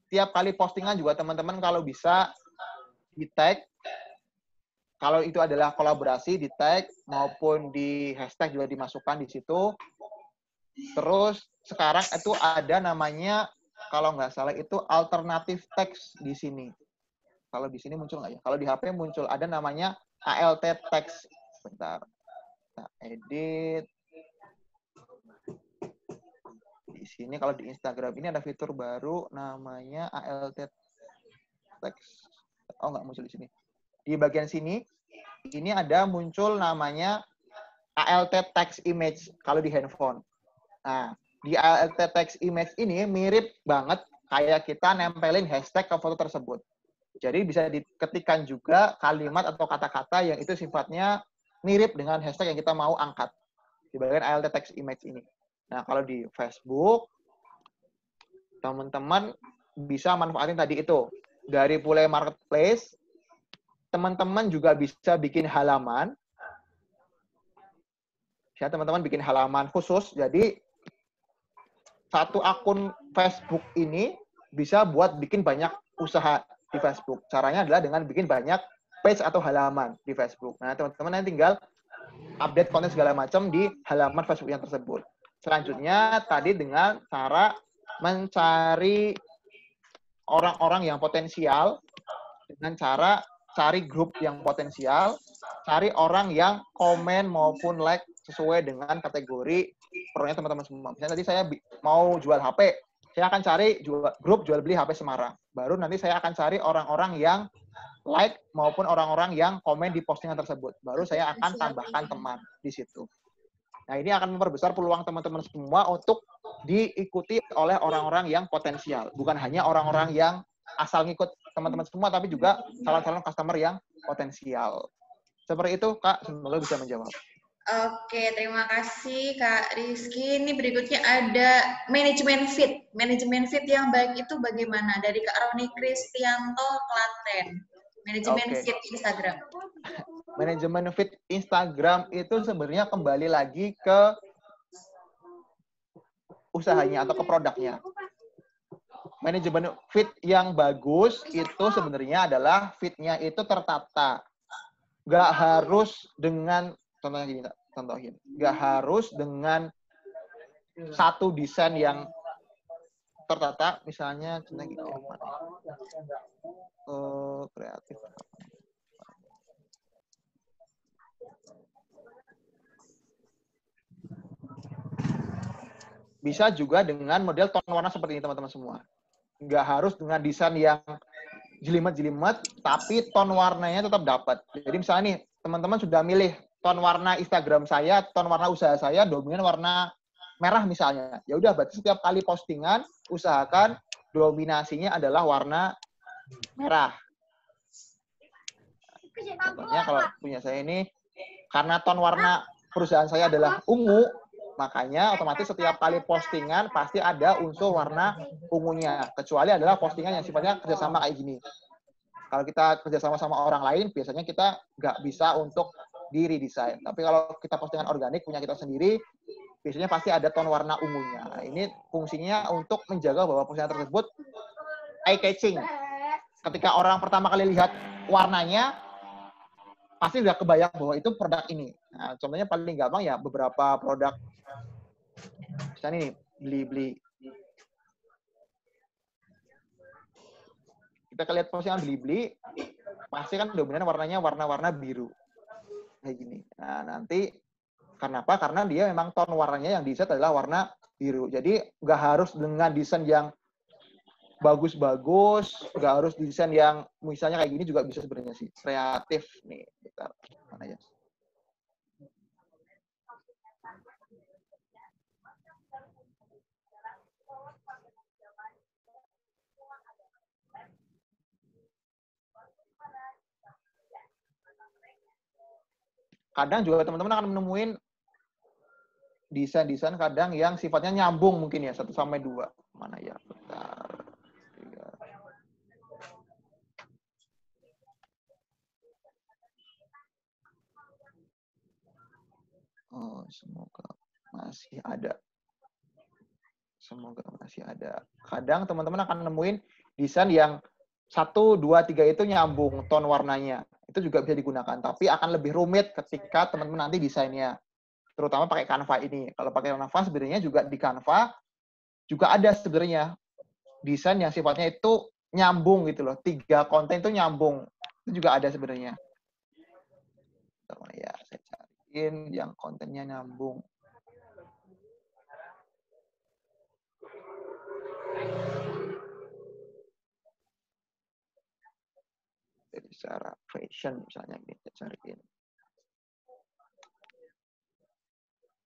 Tiap kali postingan juga teman-teman kalau bisa di tag. Kalau itu adalah kolaborasi, di tag maupun di hashtag juga dimasukkan di situ. Terus sekarang itu ada namanya, kalau nggak salah itu alternative text di sini. Kalau di sini muncul nggak ya? Kalau di HP muncul, ada namanya ALT text. Bentar. Nah, edit. Di sini kalau di Instagram ini ada fitur baru namanya ALT text. Oh, nggak muncul di sini. Di bagian sini, ini ada muncul namanya ALT text image kalau di handphone. Nah, di ALT text image ini mirip banget kayak kita nempelin hashtag ke foto tersebut. Jadi bisa diketikkan juga kalimat atau kata-kata yang itu sifatnya mirip dengan hashtag yang kita mau angkat di bagian ALT text image ini. Nah, kalau di Facebook, teman-teman bisa manfaatin tadi itu. Dari mulai marketplace, teman-teman juga bisa bikin halaman. Ya, teman-teman bikin halaman khusus. Jadi, satu akun Facebook ini bisa buat bikin banyak usaha di Facebook. Caranya adalah dengan bikin banyak page atau halaman di Facebook. Nah, teman-teman nanti tinggal update konten segala macam di halaman Facebook yang tersebut. Selanjutnya, tadi dengan cara mencari orang-orang yang potensial, dengan cara cari grup yang potensial, cari orang yang komen maupun like sesuai dengan kategori perlunya teman-teman semua. Misalnya tadi saya mau jual HP, saya akan cari grup jual beli HP Semarang. Baru nanti saya akan cari orang-orang yang like maupun orang-orang yang komen di postingan tersebut. Baru saya akan tambahkan teman di situ. Nah, ini akan memperbesar peluang teman-teman semua untuk diikuti oleh orang-orang yang potensial. Bukan hanya orang-orang yang asal ngikut teman-teman semua, tapi juga calon-calon customer yang potensial. Seperti itu, Kak. Semoga bisa menjawab. Oke, terima kasih Kak Rizky. Ini berikutnya ada manajemen feed. Manajemen feed yang baik itu bagaimana? Dari Kak Roni Kristianto, Klaten. Manajemen feed Instagram. Manajemen feed Instagram itu sebenarnya kembali lagi ke usahanya atau ke produknya. Manajemen feed yang bagus itu sebenarnya adalah feed-nya itu tertata. Nggak harus dengan, contohnya gini, contohin. Nggak harus dengan satu desain yang tertata, misalnya gini, kreatif. Bisa juga dengan model tone warna seperti ini, teman-teman semua. Nggak harus dengan desain yang jelimet-jelimet, tapi ton warnanya tetap dapat. Jadi misalnya nih, teman-teman sudah milih ton warna Instagram saya, ton warna usaha saya dominan warna merah misalnya. Ya udah, berarti setiap kali postingan usahakan dominasinya adalah warna merah. Contohnya kalau punya saya ini, karena ton warna perusahaan saya adalah ungu, makanya otomatis setiap kali postingan pasti ada unsur warna ungunya. Kecuali adalah postingan yang sifatnya kerjasama kayak gini. Kalau kita kerjasama sama orang lain, biasanya kita nggak bisa untuk di-redesign. Tapi kalau kita postingan organik, punya kita sendiri, biasanya pasti ada ton warna ungunya. Nah, ini fungsinya untuk menjaga bahwa postingan tersebut eye-catching. Ketika orang pertama kali lihat warnanya, pasti udah kebayang bahwa itu produk ini. Nah, contohnya paling gampang ya beberapa produk. Misalnya nih, beli. Kita lihat postingan beli, pasti kan dominan warnanya warna-warna biru. Kayak gini. Nah, nanti kenapa? Karena dia memang ton warnanya yang di-set adalah warna biru. Jadi nggak harus dengan desain yang bagus-bagus, nggak harus desain yang misalnya kayak gini juga bisa sebenarnya sih. Kreatif nih. Bentar. Mana ya? Kadang juga teman-teman akan menemuin desain-desain kadang yang sifatnya nyambung mungkin ya, 1 sampai 2. Mana ya? Bentar. 3. Oh, semoga masih ada. Semoga masih ada. Kadang teman-teman akan nemuin desain yang 1, 2, 3 itu nyambung ton warnanya. Itu juga bisa digunakan, tapi akan lebih rumit ketika teman-teman nanti desainnya. Terutama pakai Canva ini. Kalau pakai Canva sebenarnya juga di Canva juga ada sebenarnya desain yang sifatnya itu nyambung gitu loh. 3 konten itu nyambung. Itu juga ada sebenarnya. Ya, saya cariin yang kontennya nyambung. Jadi secara fashion misalnya ini saya cariin.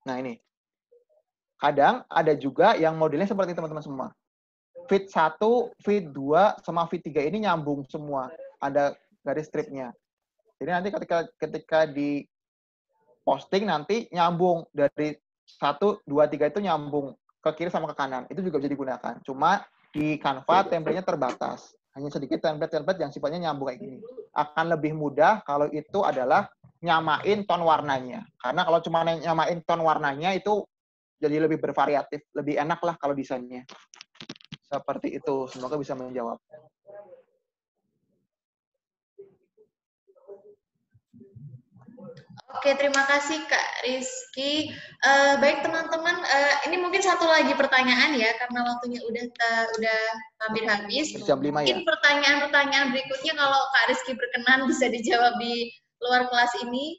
Nah ini. Kadang ada juga yang modelnya seperti teman-teman semua. Feed 1, feed 2, sama feed 3 ini nyambung semua. Ada garis stripnya. Jadi nanti ketika di posting nanti nyambung dari 1, 2, 3 itu nyambung ke kiri sama ke kanan. Itu juga bisa digunakan. Cuma di Canva template-nya terbatas. Hanya sedikit template-template yang sifatnya nyambung kayak gini. Akan lebih mudah kalau itu adalah nyamain ton warnanya. Karena kalau cuma nyamain ton warnanya itu jadi lebih bervariatif. Lebih enak lah kalau desainnya. Seperti itu. Semoga bisa menjawab. Oke, terima kasih Kak Rizky. Baik teman-teman, ini mungkin satu lagi pertanyaan ya, karena waktunya udah hampir habis. Jam 5 ya? Mungkin pertanyaan-pertanyaan berikutnya kalau Kak Rizky berkenan bisa dijawab di luar kelas ini.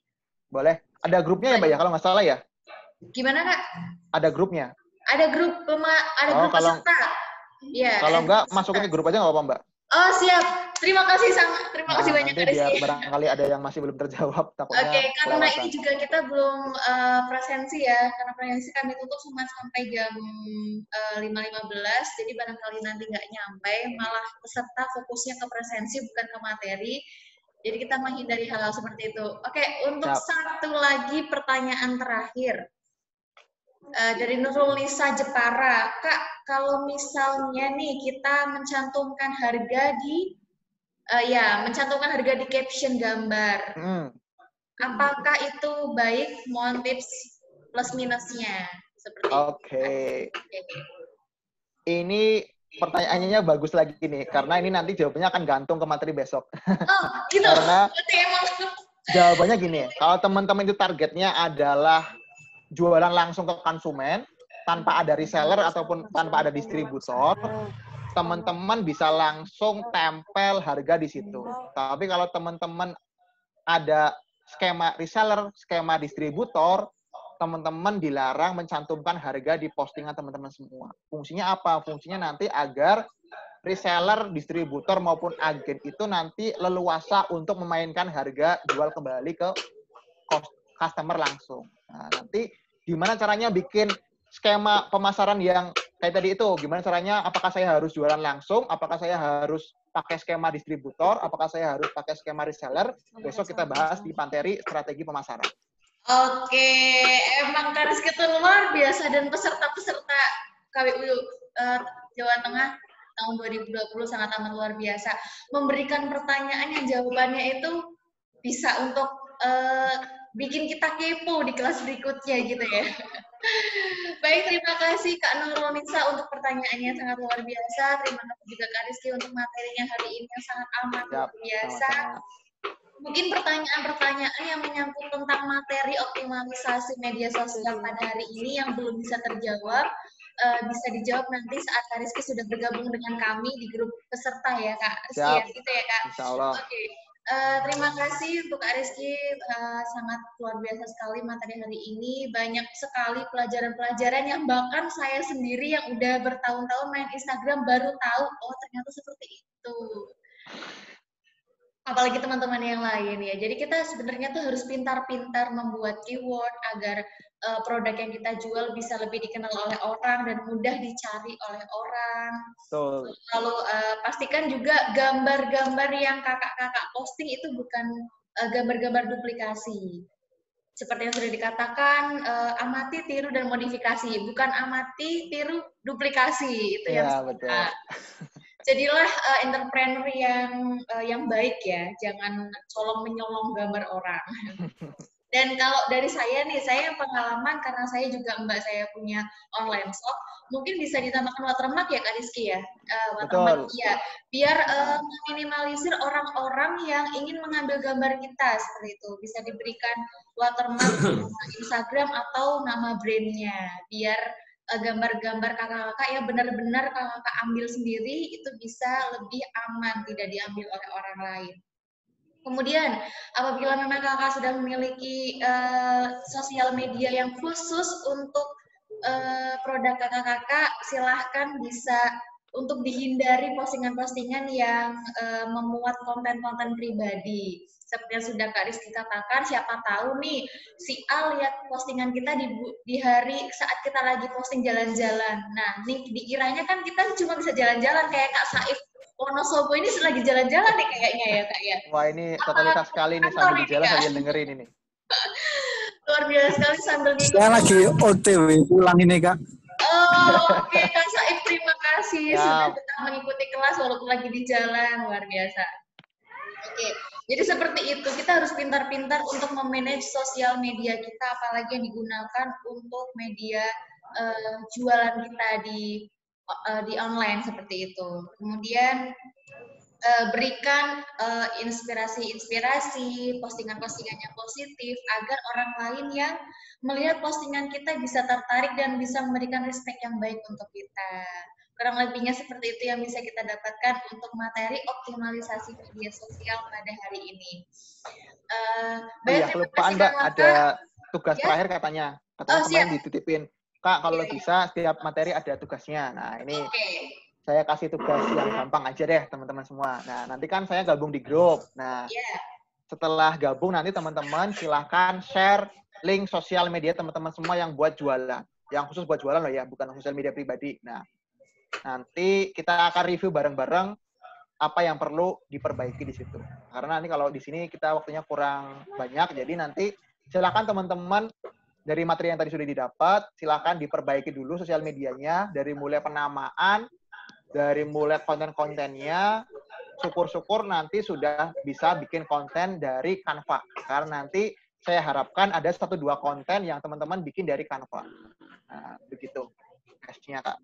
Boleh. Ada grupnya ya Mbak ya, kalau nggak salah ya? Gimana Kak? Ada grupnya? Ada grup grup peserta. Ya, kalau nggak, masukin ke grup aja nggak apa-apa Mbak? Oh siap, terima kasih banyak Kak Rizky. Biar barangkali ada yang masih belum terjawab. Oke, karena ini juga kita belum presensi ya, karena presensi kami tutup sampai jam 5.15, jadi barangkali nanti nggak nyampe, malah peserta fokusnya ke presensi bukan ke materi, jadi kita menghindari hal-hal seperti itu. Oke, untuk satu lagi pertanyaan terakhir. Dari Nurul Lisa Jepara, Kak, kalau misalnya nih kita mencantumkan harga di mencantumkan harga di caption gambar, apakah itu baik? Mohon tips plus minusnya seperti itu. Oke. Ini pertanyaannya bagus lagi nih, karena ini nanti jawabannya akan gantung ke materi besok. Oh, gitu. Karena jawabannya gini, kalau teman-teman itu targetnya adalah jualan langsung ke konsumen, tanpa ada reseller ataupun tanpa ada distributor, teman-teman bisa langsung tempel harga di situ. Tapi kalau teman-teman ada skema reseller, skema distributor, teman-teman dilarang mencantumkan harga di postingan teman-teman semua. Fungsinya apa? Fungsinya nanti agar reseller, distributor maupun agen itu nanti leluasa untuk memainkan harga jual kembali ke customer langsung. Nah, nanti gimana caranya bikin skema pemasaran yang kayak tadi itu? Gimana caranya? Apakah saya harus jualan langsung? Apakah saya harus pakai skema distributor? Apakah saya harus pakai skema reseller? Besok kita bahas di Panteri strategi pemasaran. Oke, emang Kak Rizky itu luar biasa dan peserta-peserta KWU Jawa Tengah tahun 2020 sangat amat luar biasa. Memberikan pertanyaan yang jawabannya itu bisa untuk bikin kita kepo di kelas berikutnya gitu ya. Baik, terima kasih Kak Nurul Nisa untuk pertanyaannya sangat luar biasa. Terima kasih juga Kak Rizky untuk materinya hari ini yang sangat amat luar biasa. Mungkin pertanyaan-pertanyaan yang menyangkut tentang materi optimalisasi media sosial pada hari ini yang belum bisa terjawab, bisa dijawab nanti saat Kak Rizky sudah bergabung dengan kami di grup peserta ya Kak Rizky. Siap. Ya, gitu ya Kak. Insya Allah. Oke. Terima kasih untuk Kak Rizky, sangat luar biasa sekali materi hari ini. Banyak sekali pelajaran-pelajaran yang bahkan saya sendiri yang udah bertahun-tahun main Instagram baru tahu, oh ternyata seperti itu. Apalagi teman-teman yang lain ya. Jadi kita sebenarnya tuh harus pintar-pintar membuat keyword agar produk yang kita jual bisa lebih dikenal oleh orang dan mudah dicari oleh orang. Betul. Lalu pastikan juga gambar-gambar yang kakak-kakak posting itu bukan gambar-gambar duplikasi. Seperti yang sudah dikatakan, amati, tiru, dan modifikasi. Bukan amati, tiru, duplikasi. Itu yang Iya, betul. Jadilah entrepreneur yang baik ya, jangan colong-menyolong gambar orang. Dan kalau dari saya nih, saya pengalaman karena saya juga saya punya online shop, mungkin bisa ditambahkan watermark ya Kak Rizky ya, watermark ya, biar meminimalisir orang-orang yang ingin mengambil gambar kita seperti itu, bisa diberikan watermark Instagram atau nama brandnya, biar gambar-gambar kakak-kakak yang benar-benar kakak ambil sendiri itu bisa lebih aman, tidak diambil oleh orang lain. Kemudian, apabila memang kakak sudah memiliki sosial media yang khusus untuk produk kakak-kakak, silahkan bisa untuk dihindari postingan-postingan yang memuat konten-konten pribadi. Seperti yang sudah Kak Rizky katakan, siapa tahu nih si A lihat postingan kita di hari saat kita lagi posting jalan-jalan. Nah, nih dikiranya kan kita cuma bisa jalan-jalan kayak Kak Saif Wonosobo ini lagi jalan-jalan nih kayaknya ya Kak ya. Wah, ini totalitas sekali nih sambil di jalan sambil dengerin ini. Luar biasa sekali sambil ngikutin. Saya lagi OTW pulang ini Kak. Oh, oke Kak Saif, terima kasih sudah tetap mengikuti kelas walaupun lagi di jalan, luar biasa. Oke, jadi seperti itu, kita harus pintar-pintar untuk memanage sosial media kita, apalagi yang digunakan untuk media jualan kita di online seperti itu. Kemudian berikan inspirasi-inspirasi, postingan-postingan yang positif agar orang lain yang melihat postingan kita bisa tertarik dan bisa memberikan respect yang baik untuk kita. Kurang lebihnya seperti itu yang bisa kita dapatkan untuk materi optimalisasi media sosial pada hari ini. Iya, kelupaan Mbak, ada tugas terakhir katanya. Katanya kemarin dititipin. Kak, kalau bisa setiap materi ada tugasnya. Nah, ini saya kasih tugas yang gampang aja deh, teman-teman semua. Nah, nanti kan saya gabung di grup. Nah, setelah gabung nanti teman-teman silahkan share link sosial media teman-teman semua yang buat jualan. Yang khusus buat jualan loh ya, bukan sosial media pribadi. Nah, nanti kita akan review bareng-bareng apa yang perlu diperbaiki di situ. Karena nanti kalau di sini kita waktunya kurang banyak, jadi nanti silakan teman-teman dari materi yang tadi sudah didapat, silakan diperbaiki dulu sosial medianya, dari mulai penamaan, dari mulai konten-kontennya, syukur-syukur nanti sudah bisa bikin konten dari Canva. Karena nanti saya harapkan ada 1-2 konten yang teman-teman bikin dari Canva. Nah, begitu. Kasihnya, Kak.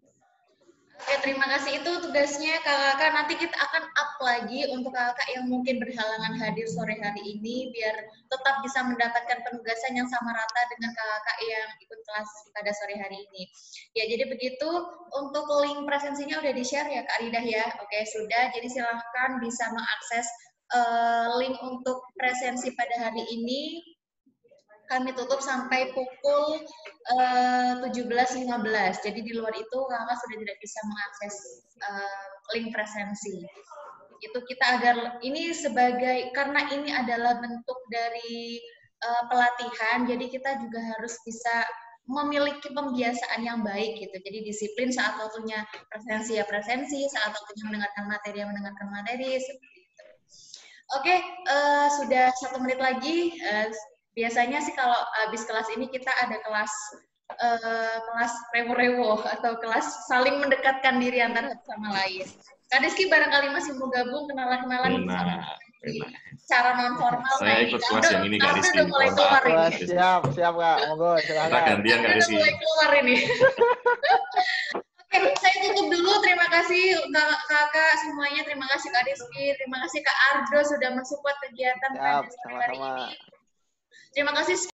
Oke, terima kasih. Itu tugasnya kakak-kakak. Nanti kita akan up lagi untuk kakak yang mungkin berhalangan hadir sore hari ini, biar tetap bisa mendapatkan penugasan yang sama rata dengan kakak yang ikut kelas pada sore hari ini. Ya, jadi begitu. Untuk link presensinya udah di-share ya Kak Ridah ya? Oke, sudah. Jadi silahkan bisa mengakses link untuk presensi pada hari ini. kami tutup sampai pukul 17.15. Jadi di luar itu kakak sudah tidak bisa mengakses link presensi. Itu kita agar ini sebagai, karena ini adalah bentuk dari pelatihan, jadi kita juga harus bisa memiliki pembiasaan yang baik gitu. Jadi disiplin saat waktunya presensi ya presensi, saat waktunya mendengarkan materi ya mendengarkan materi, seperti itu. Oke, sudah 1 menit lagi. Biasanya sih kalau habis kelas ini kita ada kelas rewo-rewo atau kelas saling mendekatkan diri antara satu sama lain. Kak Rizky barangkali masih mau gabung kenalan-kenalan cara non formal. Saya ikut kelas yang ini Kak Rizky. Udah mulai keluar ini. Siap Kak, monggo silakan. Kita gantian Kak Rizky. Udah mulai keluar ini. Oke, saya tutup dulu. Terima kasih kakak semuanya. Terima kasih Kak Rizky. Terima kasih Kak Ardo sudah mensupport kegiatan hari ini. Terima kasih.